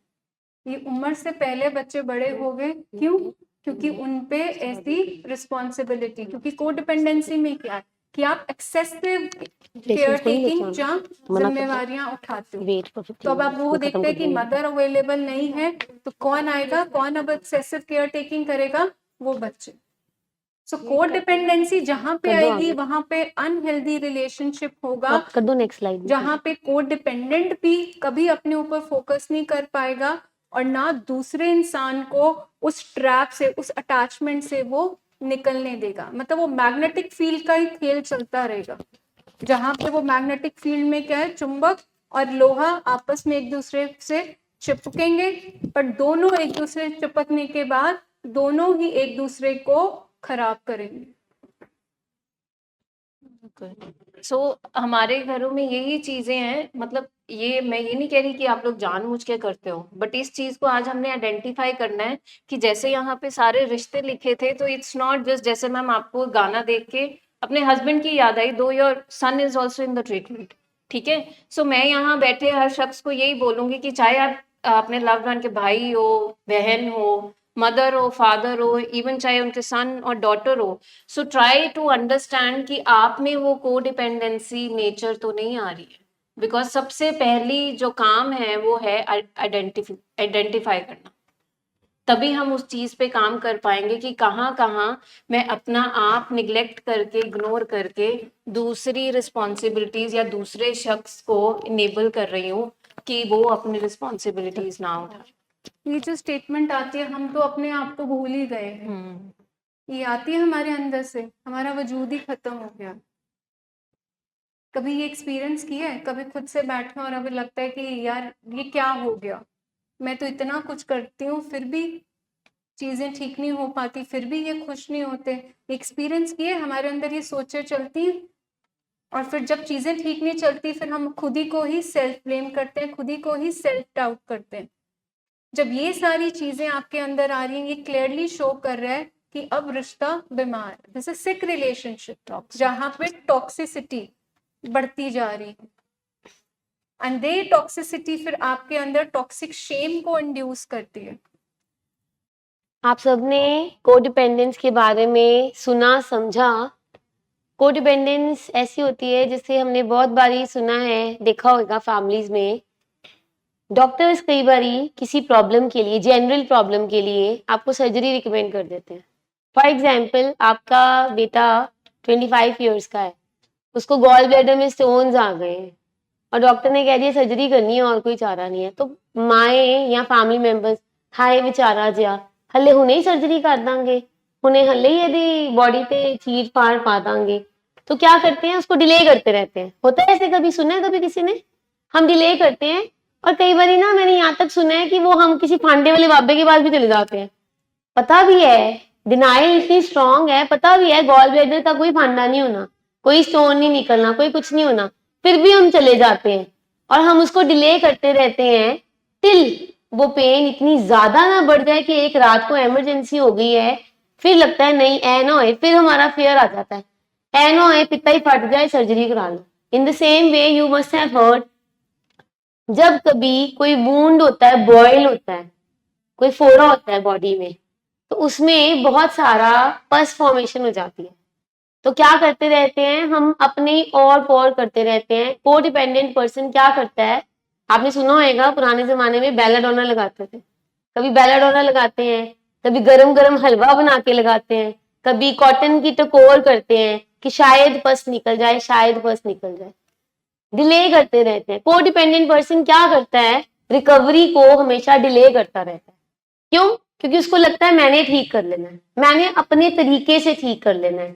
ये उम्र से पहले बच्चे बड़े हो गए, क्यों? क्योंकि उन पे ऐसी रिस्पॉन्सिबिलिटी, क्योंकि को डिपेंडेंसी में क्या है कि आप एक्सेसिव केयर टेकिंग जहाँ जिम्मेवारियां उठाते हो। तो अब आप वो देखते हैं कि मदर अवेलेबल नहीं है, तो कौन आएगा, कौन अब एक्सेसिव केयर टेकिंग करेगा? वो बच्चे। सो को डिपेंडेंसी जहाँ पे आएगी वहां पे अनहेल्दी रिलेशनशिप होगा, कर दो नेक्स्ट स्लाइड, जहाँ पे को डिपेंडेंट भी कभी अपने ऊपर फोकस नहीं कर पाएगा और ना दूसरे इंसान को उस ट्रैप से, उस अटैचमेंट से वो निकलने देगा। मतलब वो मैग्नेटिक फील्ड का ही खेल चलता रहेगा, जहाँ पे वो मैग्नेटिक फील्ड में क्या है, चुंबक और लोहा आपस में एक दूसरे से चिपकेंगे, पर दोनों एक दूसरे से चिपकने के बाद दोनों ही एक दूसरे को खराब करेंगे। सो हमारे घरों में यही चीजें हैं। मतलब ये मैं ये नहीं कह रही कि आप लोग जानबूझ के करते हो, बट इस चीज को आज हमने आइडेंटिफाई करना है कि जैसे यहाँ पे सारे रिश्ते लिखे थे, तो इट्स नॉट जस्ट, जैसे मैम आपको गाना देख के अपने हस्बैंड की याद आई, दो your son is also in the treatment, ठीक है। सो मैं यहाँ बैठे हर शख्स को यही बोलूंगी कि चाहे आप अपने लव्ड वन के भाई हो, बहन हो, मदर हो, फादर हो, इवन चाहे उनके सन और डॉटर हो, सो ट्राई टू अंडरस्टैंड कि आप में वो को डिपेंडेंसी नेचर तो नहीं आ रही है। बिकॉज सबसे पहली जो काम है वो है आइडेंटिफाई करना, तभी हम उस चीज पे काम कर पाएंगे कि कहाँ कहाँ मैं अपना आप निग्लेक्ट करके, इग्नोर करके दूसरी रिस्पॉन्सिबिलिटीज या दूसरे शख्स को इनेबल कर रही हूँ कि वो अपनी रिस्पॉन्सिबिलिटीज ना उठाए। ये जो स्टेटमेंट आती है, हम तो अपने आप को भूल ही गए हैं। ये आती है हमारे अंदर से, हमारा वजूद ही खत्म हो गया। कभी ये एक्सपीरियंस किया है? कभी खुद से बैठे और अभी लगता है कि यार ये क्या हो गया, मैं तो इतना कुछ करती हूँ फिर भी चीज़ें ठीक नहीं हो पाती, फिर भी ये खुश नहीं होते। एक्सपीरियंस किए, हमारे अंदर ये सोचें चलती हैं और फिर जब चीज़ें ठीक नहीं चलती फिर हम खुद ही को ही सेल्फ ब्लेम करते हैं, खुद ही को ही सेल्फ डाउट करते हैं। जब ये सारी चीज़ें आपके अंदर आ रही हैं, ये क्लियरली शो कर रहा है कि अब रिश्ता बीमार है। दिस इज सिक रिलेशनशिप, जहाँ पे टॉक्सिसिटी बढ़ती जा रही है। एंड दे टॉक्सिसिटी फिर आपके अंदर टॉक्सिक शेम को इंड्यूस करती है। आप सबने कोडिपेंडेंस के बारे में सुना समझा। कोडिपेंडेंस ऐसी होती है जिसे हमने बहुत बारी सुना है, देखा होगा फैमिलीज में। डॉक्टर्स कई बारी किसी प्रॉब्लम के लिए, जनरल प्रॉब्लम के लिए आपको सर्जरी रिकमेंड कर देते हैं। फॉर एग्जाम्पल, आपका बेटा 25 ईयर्स का है, उसको गॉल ब्लैडर में स्टोन्स आ गए हैं और डॉक्टर ने कह दिया सर्जरी करनी है और कोई चारा नहीं है, तो माए या फैमिली मेंबर्स हाय बेचारा जिया हले हुणे ही सर्जरी कर दांगे, हुणे हले ही यदि बॉडी पे चीर फाड़ पा दांगे, तो क्या करते हैं उसको डिले करते रहते हैं। होता है ऐसे? कभी सुना है कभी किसी ने? हम डिले करते हैं और कई बारी ना मैंने यहाँ तक सुना है कि वो हम किसी फांडे वाले बाबे के पास भी चले जाते हैं। पता भी है, डिनाइल इतनी स्ट्रांग है, पता भी है गॉल ब्लैडर का कोई फांडा नहीं होना, कोई स्टोन नहीं निकलना, कोई कुछ नहीं होना, फिर भी हम चले जाते हैं और हम उसको डिले करते रहते हैं टिल वो पेन इतनी ज्यादा ना बढ़ जाए कि एक रात को इमरजेंसी हो गई है, फिर लगता है नहीं ऐ ना होए, फिर हमारा फेयर आ जाता है ऐ ना होए पित्ता ही फट जाए सर्जरी करा लो। In the same way you must have heard, जब कभी कोई वूंड होता है, बॉयल होता है, कोई फोड़ा होता है बॉडी में, तो उसमें बहुत सारा पस फॉर्मेशन हो जाती है। तो क्या करते रहते हैं हम, अपने और पौर करते रहते हैं। कोडिपेंडेंट पर्सन क्या करता है, आपने सुना होगा पुराने जमाने में बेलाडोना लगाते थे, कभी बेलाडोना लगाते हैं, कभी गरम गरम हलवा बना के लगाते हैं, कभी कॉटन की टकोर करते हैं कि शायद पस निकल जाए, शायद पस निकल जाए, डिले करते रहते हैं। कोडिपेंडेंट पर्सन क्या करता है, रिकवरी को हमेशा डिले करता रहता है। क्यों? क्योंकि उसको लगता है मैंने ठीक कर लेना है, मैंने अपने तरीके से ठीक कर लेना है।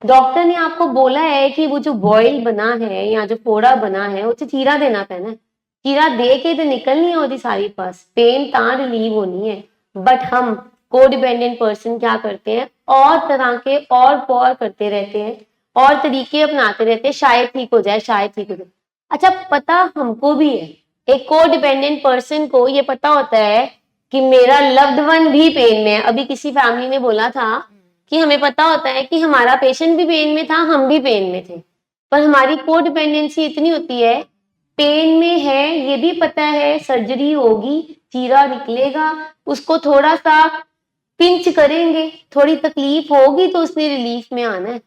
डॉक्टर ने आपको बोला है कि वो जो बॉयल बना है या जो फोड़ा बना है उसे चीरा देना पैना है, चीरा दे के तो निकलनी है होती सारी पास, पेन ता रिलीव होनी है। बट हम कोडिपेंडेंट पर्सन क्या करते हैं, और तरह के और पौर करते रहते हैं और तरीके अपनाते रहते हैं, शायद ठीक हो जाए, शायद ठीक हो जाए। अच्छा, पता हमको भी है, एक कोडिपेंडेंट पर्सन को ये पता होता है कि मेरा लव्ड वन भी पेन में है। अभी किसी फैमिली ने बोला था कि हमें पता होता है कि हमारा पेशेंट भी पेन में था, हम भी पेन में थे, पर हमारी कोडिपेंडेंसी इतनी होती है, पेन में है ये भी पता है, सर्जरी होगी, चीरा निकलेगा, उसको थोड़ा सा पिंच करेंगे, थोड़ी तकलीफ होगी तो उसने रिलीफ में आना है।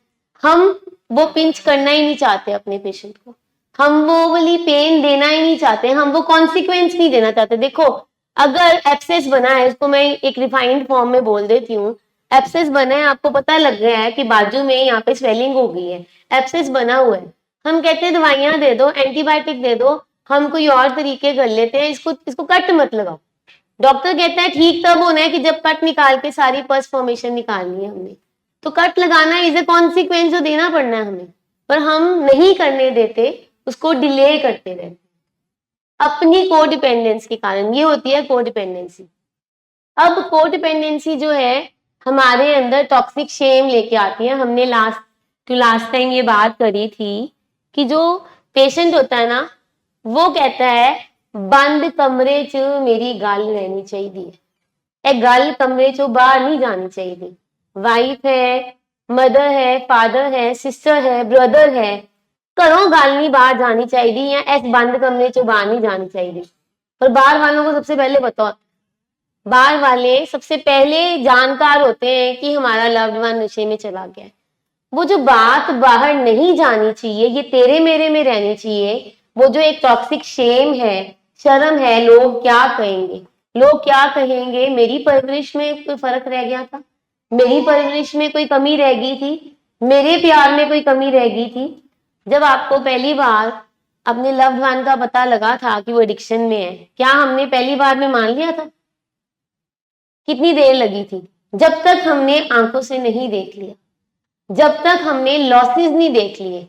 हम वो पिंच करना ही नहीं चाहते अपने पेशेंट को, हम वो वाली पेन देना ही नहीं चाहते, हम वो कॉन्सिक्वेंस नहीं देना चाहते। देखो, अगर एब्सेस बना है, इसको मैं एक रिफाइंड फॉर्म में बोल देती हूँ, एब्सेस बना है, आपको पता लग गया है कि बाजू में यहाँ पे स्वेलिंग हो गई है, एब्सेस बना हुआ है, हम कहते हैं दवाइयां दे दो, एंटीबायोटिक दे दो, हम कोई और तरीके कर लेते हैं, इसको कट मत लगाओ। डॉक्टर कहता है ठीक तब होना है कि जब कट निकाल के सारी पस फॉर्मेशन निकालनी है हमने, तो कट लगाना इज ए कॉन्सिक्वेंस जो देना पड़ना है हमें, पर हम नहीं करने देते, उसको डिले करते रहते अपनी कोडिपेंडेंस के कारण। ये होती है कोडिपेंडेंसी। अब कोडिपेंडेंसी जो है हमारे अंदर टॉक्सिक शेम लेके आती है। हमने लास्ट टाइम ये बात करी थी कि जो पेशेंट होता है ना, वो कहता है बंद कमरे च मेरी गल रहनी चाहिए, ए गल कमरे चो बाहर नहीं जानी चाहिए। वाइफ है, मदर है, फादर है, सिस्टर है, ब्रदर है, घरों गल नहीं बाहर जानी चाहिए या इस बंद कमरे चो बाहर नहीं जानी चाहिए। पर बाहर वालों को सबसे पहले पता होता है, बाहर वाले सबसे पहले जानकार होते हैं कि हमारा लव्ड वन नशे में चला गया है। वो जो बात बाहर नहीं जानी चाहिए, ये तेरे मेरे में रहनी चाहिए, वो जो एक टॉक्सिक शेम है, शर्म है, लोग क्या कहेंगे, लोग क्या कहेंगे, मेरी परवरिश में कोई फर्क रह गया था, मेरी परवरिश में कोई कमी रह गई थी, मेरे प्यार में कोई कमी रह गई थी। जब आपको पहली बार अपने लव्ड वन का पता लगा था कि वो एडिक्शन में है, क्या हमने पहली बार में मान लिया था? कितनी देर लगी थी? जब तक हमने आंखों से नहीं देख लिया, जब तक हमने लॉसेस नहीं देख लिए,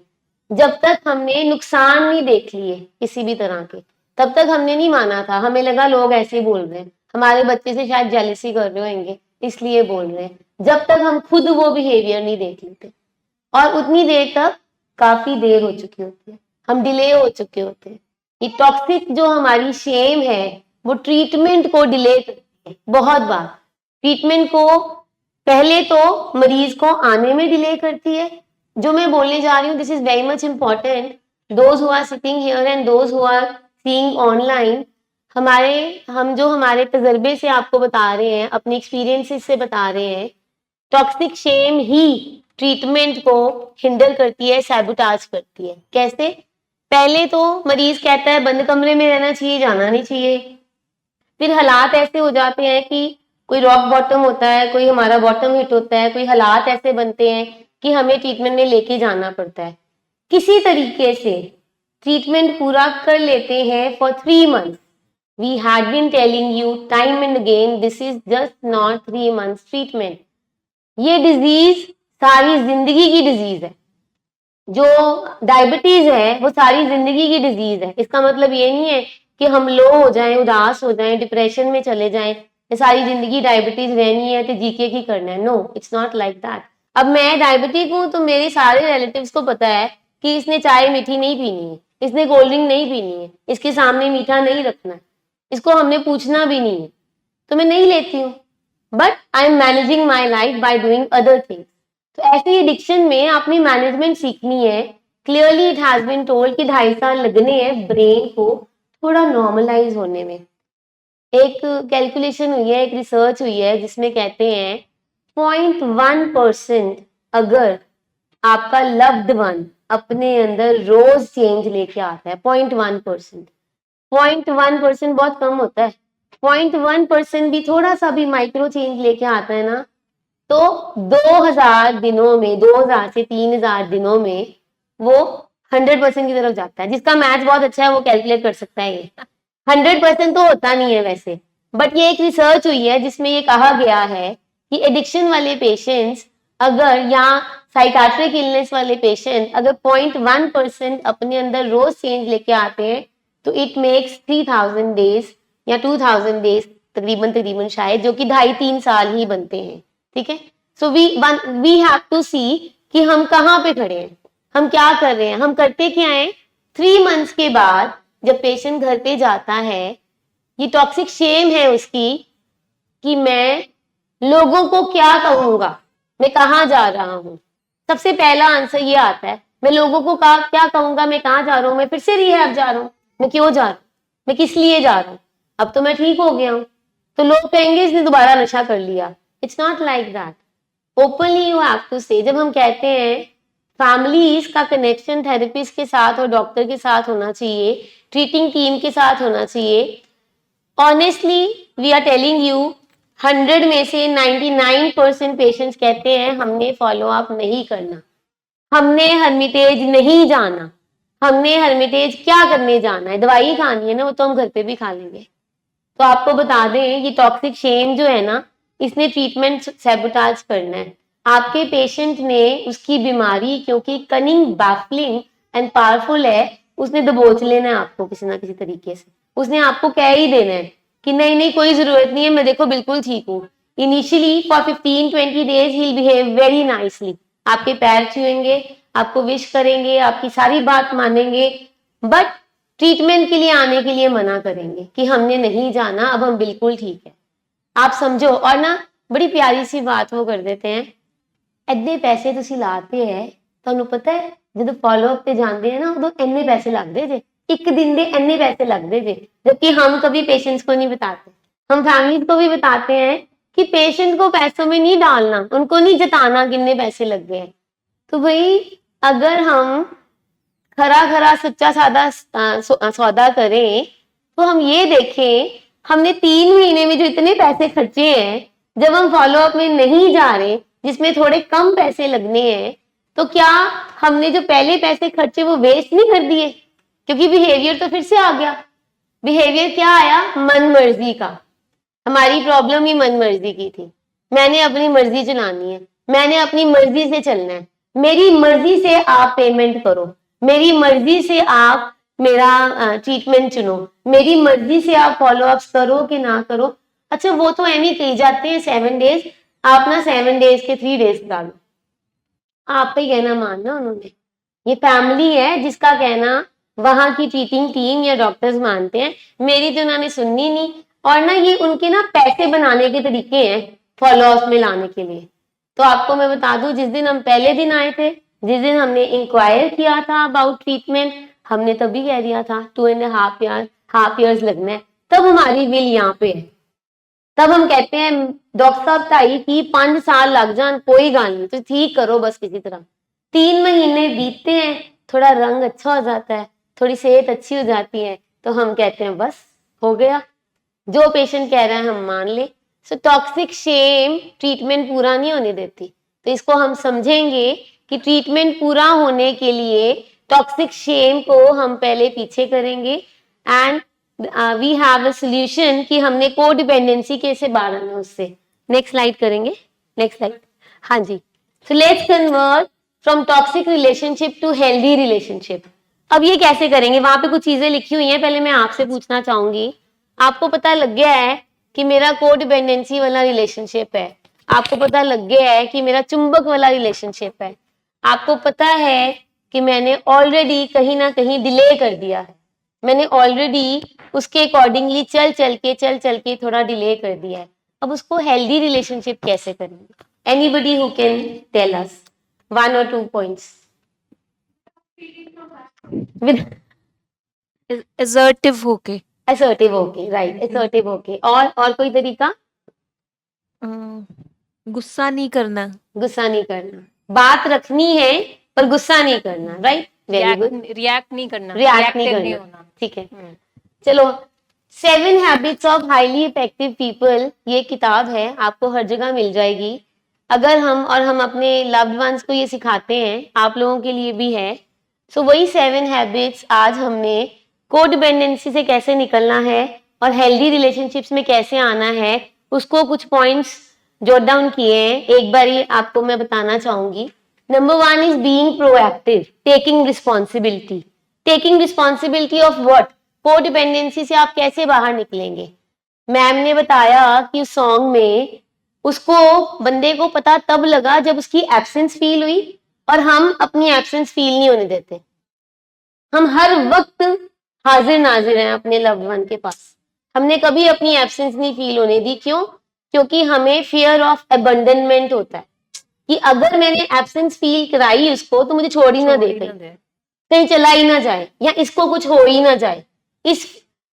जब तक हमने नुकसान नहीं देख लिए किसी भी तरह के, तब तक हमने नहीं माना था। हमें लगा लोग ऐसे बोल रहे हैं, हमारे बच्चे से शायद जेलसी कर रहे होंगे इसलिए बोल रहे हैं, जब तक हम खुद वो बिहेवियर नहीं देख लेते। और उतनी देर तक काफी देर हो चुकी होती है, हम डिले हो चुके होते हैं। ये टॉक्सिक जो हमारी शेम है वो ट्रीटमेंट को डिले करती है बहुत बार। ट्रीटमेंट को पहले तो मरीज को आने में डिले करती है। जो मैं बोलने जा रही हूँ, this is very much important, those who are sitting here and those who are seeing online. हम जो हमारे तजर्बे से आपको बता रहे हैं, अपने एक्सपीरियंसेस से बता रहे हैं, टॉक्सिक शेम ही ट्रीटमेंट को हिंडर करती है, सैबोटाज करती है। कैसे? पहले तो मरीज कहता है बंद कमरे में रहना चाहिए, जाना नहीं चाहिए। फिर हालात ऐसे हो जाते हैं कि कोई रॉक बॉटम होता है, कोई हमारा बॉटम हिट होता है, कोई हालात ऐसे बनते हैं कि हमें ट्रीटमेंट में लेके जाना पड़ता है। किसी तरीके से ट्रीटमेंट पूरा कर लेते हैं for 3 months। We had been telling you time and again, this is just not 3 months treatment. ये डिजीज सारी जिंदगी की डिजीज है। जो डायबिटीज है वो सारी जिंदगी की डिजीज है। इसका मतलब ये नहीं है कि हम लो हो जाएं, उदास हो जाएं, डिप्रेशन में चले जाएं, ये सारी जिंदगी डायबिटीज रहनी है तो जीके की करना है। No, it's not like that. अब मैं डायबिटिक हूँ तो मेरे सारे रिलेटिव्स को पता है कि इसने चाय मीठी नहीं पीनी है, इसने कोल्ड ड्रिंक नहीं पीनी है, इसके सामने मीठा नहीं रखना है, इसको हमने पूछना भी नहीं है, तो मैं नहीं लेती हूँ। But I am managing my life by doing other things. तो ऐसे एडिक्शन में आपने मैनेजमेंट सीखनी है। Clearly it has been told कि 2.5 साल लगने हैं ब्रेन को थोड़ा नॉर्मलाइज होने में। एक कैलकुलेशन हुई है, एक रिसर्च हुई है जिसमें कहते हैं 0.1% अगर आपका लव्ड वन अपने अंदर रोज चेंज लेके आता है, 0.1%, 0.1% बहुत कम होता है। 0.1% भी थोड़ा सा भी माइक्रो चेंज लेके आता है ना, तो 2000 दिनों में, 2000 से 3000 दिनों में वो 100% की तरफ जाता है। जिसका मैथ बहुत अच्छा है वो कैलकुलेट कर सकता है। ये 100% तो होता नहीं है वैसे, बट ये एक रिसर्च हुई है जिसमें ये कहा गया है कि एडिक्शन वाले पेशेंट्स अगर, या साइकाट्रिक इलनेस वाले पेशेंट अगर 0.1% अपने अंदर रोज चेंज लेके आते हैं तो इट मेक्स 3000 डेज या 2000 डेज तकरीबन शायद, जो कि 2.5-3 साल ही बनते हैं। ठीक है, सो वी हैव टू सी कि हम कहाँ पे खड़े हैं, हम क्या कर रहे हैं, हम करते क्या है। 3 months के बाद जब पेशेंट घर पे जाता है, ये टॉक्सिक शेम है उसकी कि मैं लोगों को क्या कहूंगा, मैं कहाँ जा रहा हूँ। सबसे पहला आंसर ये आता है, मैं लोगों को क्या कहूंगा, मैं कहाँ जा रहा हूँ, मैं फिर से रिहैब जा रहा हूँ, मैं क्यों जा रहा हूँ, मैं किस लिए जा रहा हूँ, अब तो मैं ठीक हो गया हूँ, तो लोग कहेंगे इसने दोबारा नशा कर लिया। It's not like that. Openly you have to say. जब हम कहते हैं फैमिलीज का कनेक्शन थेरेपिस्ट के साथ और डॉक्टर के साथ होना चाहिए, ट्रीटिंग टीम के साथ होना चाहिए। Honestly we are telling you, 100 में से 99% पेशेंट्स कहते हैं हमने फॉलो अप नहीं करना, हमने हर्मिटेज नहीं जाना, हमने हर्मिटेज क्या करने जाना है, दवाई खानी है ना, वो तो हम घर पे भी खा लेंगे। तो आपको बता दें, ये टॉक्सिक शेम जो है ना, इसने ट्रीटमेंट सैबोटाज करना है। आपके पेशेंट ने उसकी बीमारी, क्योंकि कनिंग, बैफलिंग एंड पावरफुल है, उसने दबोच लेना है आपको किसी ना किसी तरीके से। उसने आपको कह ही देना है कि नहीं नहीं कोई जरूरत नहीं है, मैं देखो बिल्कुल ठीक हूँ। Initially for 15-20 days he behave very nicely, आपके पैर छुएंगे, आपको विश करेंगे, आपकी सारी बात मानेंगे, बट ट्रीटमेंट के लिए आने के लिए मना करेंगे कि हमने नहीं जाना, अब हम बिल्कुल ठीक है, आप समझो। और ना बड़ी प्यारी सी बात वो कर देते हैं, इतने पैसे तुसी लाते हैं, ਤੁਹਾਨੂੰ पता है ਜਦੋਂ फॉलो अप पे जाते हैं ना उदो इतने पैसे लगते थे, एक दिन दे इतने पैसे लगते थे। जबकि हम कभी पेशेंट्स को नहीं बताते, हम फैमिली को भी बताते हैं कि पेशेंट को पैसों में नहीं डालना, उनको नहीं जताना कितने पैसे लग गए। तो भाई अगर हम खरा सच्चा सादा सौदा करें तो हम ये देखें, हमने 3 महीने में जो इतने पैसे खर्चे हैं, जब हम फॉलो अप में नहीं जा रहे जिसमें थोड़े कम पैसे लगने हैं, तो क्या हमने जो पहले पैसे खर्चे वो वेस्ट नहीं कर दिए? क्योंकि बिहेवियर तो फिर से आ गया। बिहेवियर क्या आया? मन मर्जी का। हमारी प्रॉब्लम ही मन मर्जी की थी। मैंने अपनी मर्जी चलानी है, मैंने अपनी मर्जी से चलना है, मेरी मर्जी से आप पेमेंट करो, मेरी मर्जी से आप मेरा ट्रीटमेंट चुनो, मेरी मर्जी से आप फॉलो अप्स करो कि ना करो। अच्छा वो तो एमी कही जाते हैं 7 डेज, आप ना 7 डेज के 3 डेज करा लो, आपका ही कहना मानना उन्होंने। ये फैमिली है जिसका कहना वहां की ट्रीटिंग टीम या डॉक्टर्स मानते हैं, मेरी तो उन्होंने सुननी नहीं। और ना ये उनके ना पैसे बनाने के तरीके हैं फॉलो अप में लाने के लिए। तो आपको मैं बता दूं, जिस दिन हम पहले दिन आए थे, जिस दिन हमने इंक्वायर किया था अबाउट ट्रीटमेंट, हमने तभी कह दिया था 2.5 हाफ ईयर्स लगना है, तब हमारी विल यहाँ पे है। तब हम कहते हैं डॉक्टर साहब ताई की 5 साल लग जान कोई गल नहीं, तो ठीक करो बस किसी तरह। 3 महीने बीतते हैं, थोड़ा रंग अच्छा हो जाता है, थोड़ी सेहत अच्छी हो जाती है, तो हम कहते हैं बस हो गया, जो पेशेंट कह रहा है हम मान ले। सो टॉक्सिक शेम ट्रीटमेंट पूरा नहीं होने देती। तो इसको हम समझेंगे कि ट्रीटमेंट पूरा होने के लिए टॉक्सिक शेम को हम पहले पीछे करेंगे and we have a solution कि हमने कोडिपेंडेंसी कैसे बाहर आना उससे। नेक्स्ट स्लाइड करेंगे, नेक्स्ट स्लाइड। हाँ जी, so let's convert from toxic relationship to healthy relationship. अब ये कैसे करेंगे, वहां पे कुछ चीजें लिखी हुई हैं, पहले मैं आपसे पूछना चाहूंगी, आपको पता लग गया है कि मेरा कोडिपेंडेंसी वाला रिलेशनशिप है, आपको पता लग गया है कि मेरा चुंबक वाला रिलेशनशिप है, आपको पता है कि मैंने ऑलरेडी कहीं ना कहीं डिले कर दिया है, मैंने ऑलरेडी उसके अकॉर्डिंगली चल चल के थोड़ा डिले कर दिया है। अब उसको हेल्दी रिलेशनशिप कैसे करेंगे? Anybody who can tell us 1 or 2 points with assertive होके, assertive होके, राइट, assertive होके। और कोई तरीका? गुस्सा नहीं करना, गुस्सा नहीं करना, बात रखनी है पर गुस्सा नहीं करना, राइट, वेरी गुड। रिएक्ट नहीं करना, रिएक्ट नहीं reactive करना, होना। ठीक है। चलो, 7 habits of highly effective people, ये किताब है, आपको हर जगह मिल जाएगी। अगर हम अपने लव्ड वंस को ये सिखाते हैं, आप लोगों के लिए भी है। सो वही 7 हैबिट्स आज हमने कोडिपेंडेंसी से कैसे निकलना है और हेल्दी रिलेशनशिप्स में कैसे आना है, उसको कुछ पॉइंट्स जॉट डाउन किए हैं, एक बार आपको मैं बताना चाहूंगी। Number 1 is being proactive, taking responsibility. Taking responsibility of what? Codependency से आप कैसे बाहर निकलेंगे? मैम ने बताया कि उस सॉन्ग में उसको, बंदे को पता तब लगा जब उसकी एब्सेंस फील हुई, और हम अपनी एब्सेंस फील नहीं होने देते। हम हर वक्त हाजिर नाजिर हैं अपने लव्ड वन के पास, हमने कभी अपनी एब्सेंस नहीं फील होने दी। क्यों? क्योंकि हमें फियर ऑफ अबंडनमेंट होता है कि अगर मैंने एब्सेंस फील कराई उसको तो मुझे छोड़ ही ना दे, कहीं चला ही ना जाए, या इसको कुछ हो ही ना जाए। इस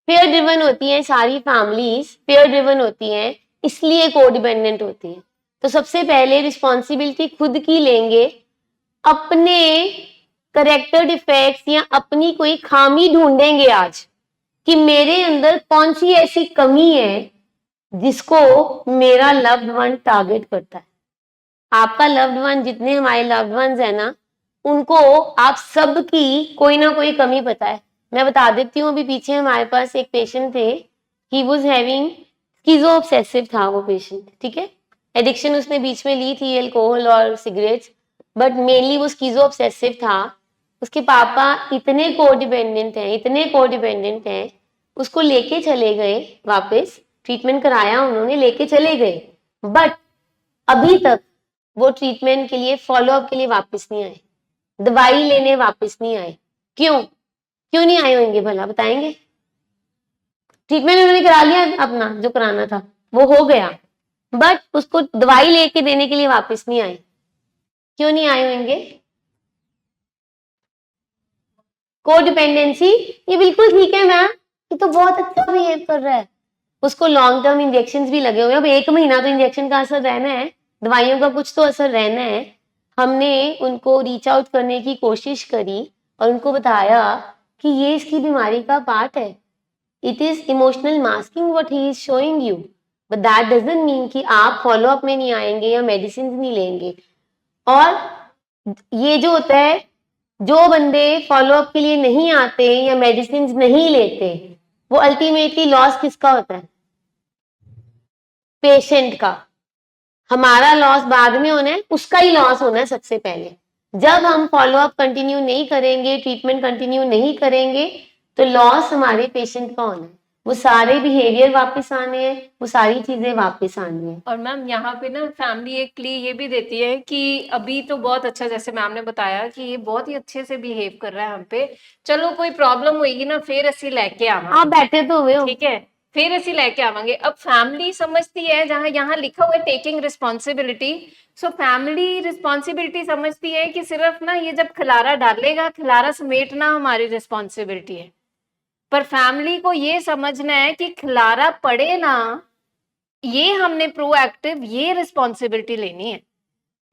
पेयर ड्रिवन होती है सारी फैमिलीज, पेयर ड्रिवन होती हैं, इसलिए कोडिपेंडेंट होती है। तो सबसे पहले रिस्पॉन्सिबिलिटी खुद की लेंगे, अपने करेक्टर डिफेक्ट्स या अपनी कोई खामी ढूंढेंगे आज कि मेरे अंदर कौन सी ऐसी कमी है जिसको मेरा लव्ड वन टारगेट करता है। आपका लव्ड वन, जितने हमारे लव्ड वंस है ना, उनको आप सबकी कोई ना कोई कमी पता है। मैं बता देती हूँ, अभी पीछे हमारे पास एक पेशेंट थे, ही वाज हैविंग स्किज़ो ऑब्सेसिव था वो पेशेंट, ठीक है। एडिक्शन उसने बीच में ली थी, अल्कोहल और सिगरेट्स, बट मेनली वो स्किज़ो ऑब्सेसिव था। उसके पापा इतने कोडिपेंडेंट हैं, इतने कोडिपेंडेंट हैं, उसको लेके चले गए वापस, ट्रीटमेंट कराया उन्होंने, लेके चले गए, बट अभी तक वो ट्रीटमेंट के लिए, फॉलो अप के लिए वापस नहीं आए, दवाई लेने वापस नहीं आए। क्यों नहीं आए होंगे भला, बताएंगे? ट्रीटमेंट उन्होंने करा लिया अपना, जो कराना था वो हो गया, बट उसको दवाई लेके देने के लिए वापस नहीं आए। क्यों नहीं आए होंगे? कोडिपेंडेंसी, ये बिल्कुल ठीक है मैम, ये तो बहुत अच्छा बिहेव कर रहा है, उसको लॉन्ग टर्म इंजेक्शन भी लगे हुए हैं। अब 1 महीना तो इंजेक्शन का असर रहना है, दवाइयों का कुछ तो असर रहना है। हमने उनको रीच आउट करने की कोशिश करी और उनको बताया कि ये इसकी बीमारी का पार्ट है। It is emotional masking what he is showing you, but that doesn't mean कि आप फॉलो अप में नहीं आएंगे या मेडिसिन नहीं लेंगे। और ये जो होता है, जो बंदे फॉलो अप के लिए नहीं आते या मेडिसिन नहीं लेते, वो अल्टीमेटली लॉस किसका होता है? पेशेंट का। हमारा लॉस बाद में होना है, उसका ही लॉस होना है सबसे पहले। जब हम फॉलोअप कंटिन्यू नहीं करेंगे, ट्रीटमेंट कंटिन्यू नहीं करेंगे, तो लॉस हमारे पेशेंट का होना है। वो सारे बिहेवियर वापस आने हैं, वो सारी चीजें वापस आनी है। और मैम यहाँ पे ना फैमिली एक क्ली ये भी देती है कि अभी तो बहुत अच्छा, जैसे मैम ने बताया कि ये बहुत ही अच्छे से बिहेव कर रहा है हम पे, चलो कोई प्रॉब्लम होगी ना फिर ਅਸੀਂ ਲੈ ਕੇ ਆਵਾਂਗੇ, आप बैठे तो हुए हो। ठीक है, फिर ਅਸੀਂ ਲੈ ਕੇ आवांगे। अब फैमिली समझती है, जहां यहाँ लिखा हुआ है taking responsibility, so family responsibility समझती है कि सिर्फ ना ये जब खिलारा डालेगा, खिलारा समेटना हमारी रिस्पॉन्सिबिलिटी है, पर फैमिली को ये समझना है कि खिलारा पड़े ना, ये हमने प्रोएक्टिव ये रिस्पॉन्सिबिलिटी लेनी है।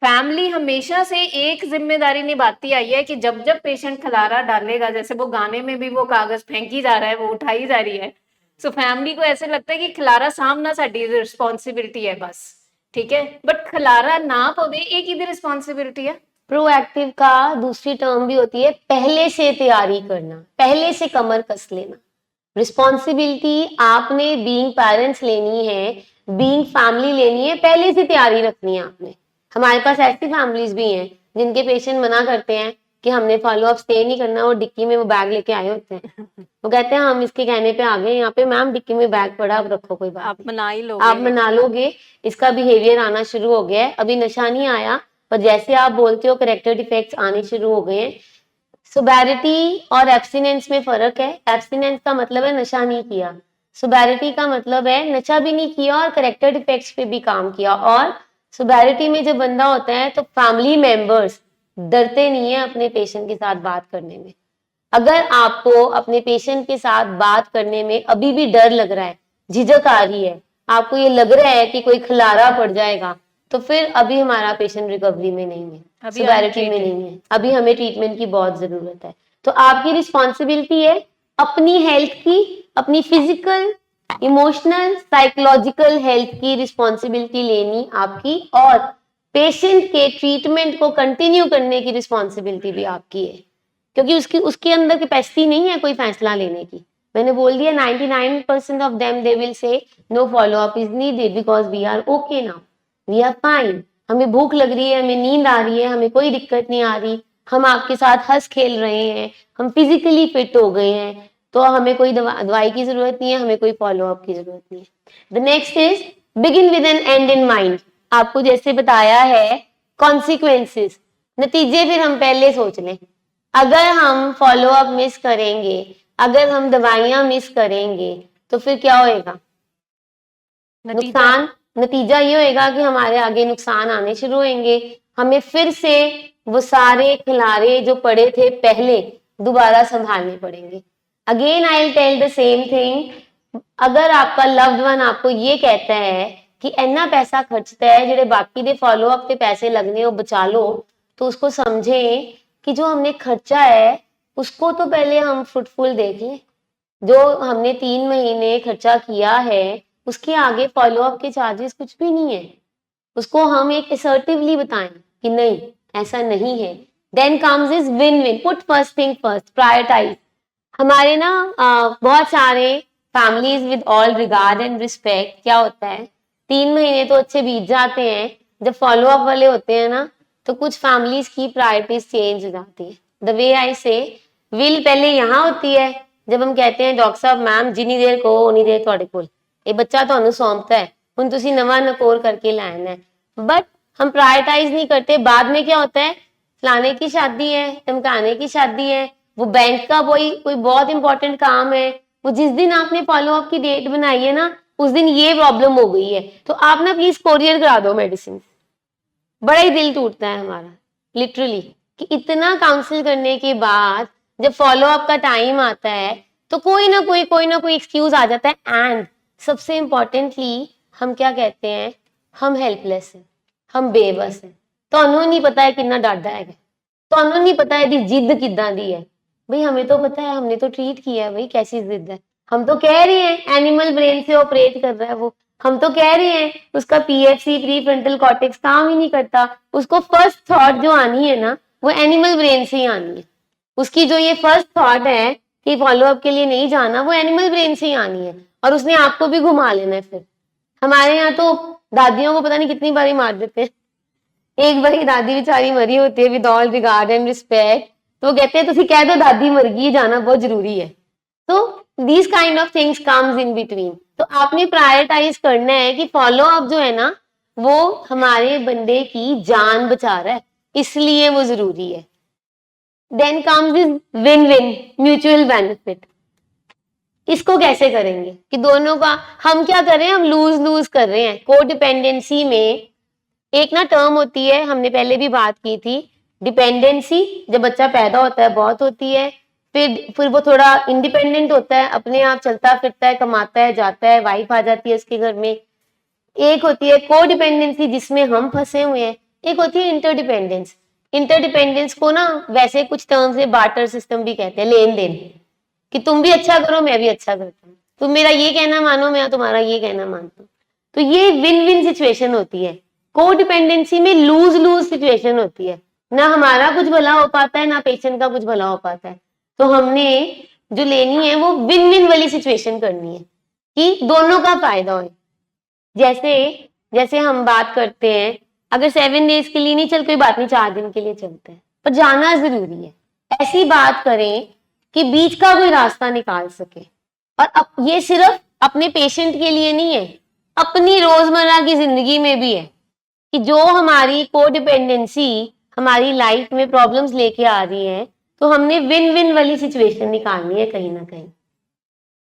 फैमिली हमेशा से एक जिम्मेदारी निभाती आई है कि जब जब पेशेंट खिलारा डालेगा, जैसे वो गाने में भी वो कागज फेंकी जा रहा है, वो उठाई जा रही है, सो फैमिली को ऐसे लगता है कि खिलारा सामना साडी रिस्पॉन्सिबिलिटी है बस, ठीक है, बट खिलारा ना पवे एक ही रिस्पॉन्सिबिलिटी है। प्रोएक्टिव का दूसरी टर्म भी होती है पहले से तैयारी करना, पहले से कमर कस लेना। रिस्पॉन्सिबिलिटी आपने बीइंग पेरेंट्स लेनी है, बीइंग फैमिली लेनी है, पहले से तैयारी रखनी है आपने। हमारे पास ऐसी फैमिलीज भी हैं जिनके पेशेंट मना करते हैं कि हमने फॉलो अप स्टे नहीं करना, और डिक्की में वो बैग लेके आए होते हैं। वो कहते हैं हम इसके कहने पे आ गए यहाँ पे, मैम डिक्की में बैग पड़ा, आप रखो, कोई बात आप नहीं, मना ही लोगे, आप मना लोगे। इसका बिहेवियर आना शुरू हो गया है, अभी नशा नहीं आया, पर जैसे आप बोलते हो करेक्टर डिफेक्ट्स आने शुरू हो गए हैं। सोबैरिटी और एब्सटिनेंस में फर्क है। एब्सटिनेंस का मतलब है नशा नहीं किया, सोबैरिटी का मतलब है नशा भी नहीं किया और करेक्टर डिफेक्ट्स पे भी काम किया। और सोबैरिटी में जब बंदा होता है तो फैमिली मेंबर्स डरते नहीं है अपने पेशेंट के साथ बात करने में। अगर आपको अपने पेशेंट के साथ बात करने में अभी भी डर लग रहा है, झिझक आ रही है, आपको ये लग रहा है कि कोई खिलारा पड़ जाएगा, तो फिर अभी हमारा पेशेंट रिकवरी में नहीं है, अभी सिवियरिटी में नहीं है, अभी हमें ट्रीटमेंट की बहुत जरूरत है। तो आपकी रिस्पॉन्सिबिलिटी है अपनी हेल्थ की, अपनी फिजिकल, इमोशनल, साइकोलॉजिकल हेल्थ की रिस्पॉन्सिबिलिटी लेनी आपकी, और पेशेंट के ट्रीटमेंट को कंटिन्यू करने की रिस्पॉन्सिबिलिटी भी आपकी है, क्योंकि उसके अंदर कैपेसिटी नहीं है कोई फैसला लेने की। मैंने बोल दिया 99% of them they will say no follow up is needed because we are okay now, we are fine, हमें भूख लग रही है, हमें नींद आ रही है, हमें कोई दिक्कत नहीं आ रही, हम आपके साथ हंस खेल रहे हैं, हम फिजिकली फिट हो गए हैं, तो हमें कोई दवाई की जरूरत नहीं है, हमें कोई फॉलो अप की जरूरत नहीं है। The next is begin with an end in mind. आपको जैसे बताया है कॉन्सिक्वेंसेस, नतीजे फिर हम पहले सोच लें। अगर हम फॉलो अप मिस करेंगे, अगर हम दवाइयां मिस करेंगे, तो फिर क्या होएगा? नुकसान, नतीजा ये होएगा कि हमारे आगे नुकसान आने शुरू होंगे, हमें फिर से वो सारे खिलारे जो पड़े थे पहले दोबारा संभालने पड़ेंगे। Again I will tell the same thing. अगर आपका लव्ड वन आपको ये कहता है कि इतना पैसा खर्चता है जेडे बाकी दे फॉलो अप पे पैसे लगने, वो बचा लो, तो उसको समझें कि जो हमने खर्चा है उसको तो पहले हम फ्रूटफुल देख लें। जो हमने 3 महीने खर्चा किया है उसके आगे फॉलो अप के चार्जेस कुछ भी नहीं है, उसको हम एक असर्टिवली बताएं कि नहीं ऐसा नहीं है। Then comes is win win, put first thing first, prioritise. हमारे ना बहुत सारे families with all regard and respect, क्या होता है 3 महीने तो अच्छे बीत जाते हैं, जब फॉलो अप वाले होते हैं ना तो कुछ फैमिलीज की प्रायोरिटीज चेंज हो जाती है। द वे आई से विल पहले यहाँ होती है, जब हम कहते हैं डॉक्टर साहब मैम जिनी देर को उन्नी देर ਤੁਹਾਡੇ ਕੋਲ ਇਹ ਬੱਚਾ ਤੁਹਾਨੂੰ सौंपता है, ਹੁਣ ਤੁਸੀਂ नवा नकोर करके लाना है, बट हम प्रायोरिटाइज नहीं करते। बाद में क्या होता है, फलाने की शादी है, धमकाने की शादी है, वो बैंक का कोई बहुत इंपॉर्टेंट काम है, वो जिस दिन आपने फॉलो अप की डेट बनाई है ना उस दिन ये प्रॉब्लम हो गई है, तो आप ना प्लीज कोरियर करा दो मेडिसिन। बड़ा ही दिल टूटता है हमारा लिटरली कि इतना काउंसिल करने के बाद जब फॉलो अप का टाइम आता है तो कोई ना कोई एक्सक्यूज आ जाता है। एंड सबसे इंपॉर्टेंटली हम क्या कहते हैं, हम हेल्पलेस हैं, हम बेबस हैं। ਤੁਹਾਨੂੰ नहीं पता है कितना डाढ़ा है, ਤੁਹਾਨੂੰ नहीं पता है दी जिद किदां दी है। भाई हमें तो पता है, हमने तो ट्रीट किया है, भाई कैसी जिद है। हम तो कह रहे हैं एनिमल ब्रेन से ऑपरेट कर रहा है वो, हम तो कह रहे हैं उसका पीएफसी प्री फ्रंटल कॉर्टेक्स काम ही नहीं करता, उसको फर्स्ट थॉट जो आनी है ना वो एनिमल ब्रेन से ही आनी है। उसकी जो ये फर्स्ट थॉट है कि फॉलो अप के लिए नहीं जाना, वो एनिमल ब्रेन से ही आनी है, और उसने आपको भी घुमा लेना है। फिर हमारे यहाँ तो दादियों को पता नहीं कितनी बारी मार देते हैं। एक बारी दादी बेचारी मरी होती है with all regard and respect, तो वो कहते हैं तुसी कह दो दादी मर गई, जाना बहुत जरूरी है। तो these kind of things comes in between. तो आपने प्रायोरिटाइज करना है कि फॉलो अप जो है ना वो हमारे बंदे की जान बचा रहा है, इसलिए वो जरूरी है। Then comes is win win, mutual benefit. इसको कैसे करेंगे कि दोनों का, हम क्या कर रहे हैं, हम लूज लूज कर रहे हैं। कोडिपेंडेंसी में एक ना टर्म होती है, हमने पहले भी बात की थी, डिपेंडेंसी जब बच्चा पैदा होता है बहुत होती है, फिर वो थोड़ा इंडिपेंडेंट होता है, अपने आप चलता फिरता है, कमाता है, जाता है, वाइफ आ जाती है उसके घर में। एक होती है कोडिपेंडेंसी जिसमें हम फंसे हुए हैं, एक होती है इंटरडिपेंडेंस। इंटरडिपेंडेंस को ना वैसे कुछ टर्म से बार्टर सिस्टम भी कहते हैं, लेन देन, कि तुम भी अच्छा करो मैं भी अच्छा करता हूँ, तुम मेरा ये कहना मानो मैं तुम्हारा ये कहना मानता हूँ। तो ये विन विन सिचुएशन होती है। कोडिपेंडेंसी में लूज लूज सिचुएशन होती है, ना हमारा कुछ भला हो पाता है ना पेशेंट का कुछ भला हो पाता है। तो हमने जो लेनी है वो विन विन वाली सिचुएशन करनी है कि दोनों का फायदा हो। जैसे जैसे हम बात करते हैं, अगर 7 डेज के लिए नहीं चल कोई बात नहीं, 4 दिन के लिए चलते हैं, पर जाना जरूरी है। ऐसी बात करें कि बीच का कोई रास्ता निकाल सके। और अब ये सिर्फ अपने पेशेंट के लिए नहीं है, अपनी रोजमर्रा की जिंदगी में भी है कि जो हमारी कोडिपेंडेंसी हमारी लाइफ में प्रॉब्लम्स लेके आ रही है, तो हमने विन विन वाली सिचुएशन निकालनी है कहीं ना कहीं।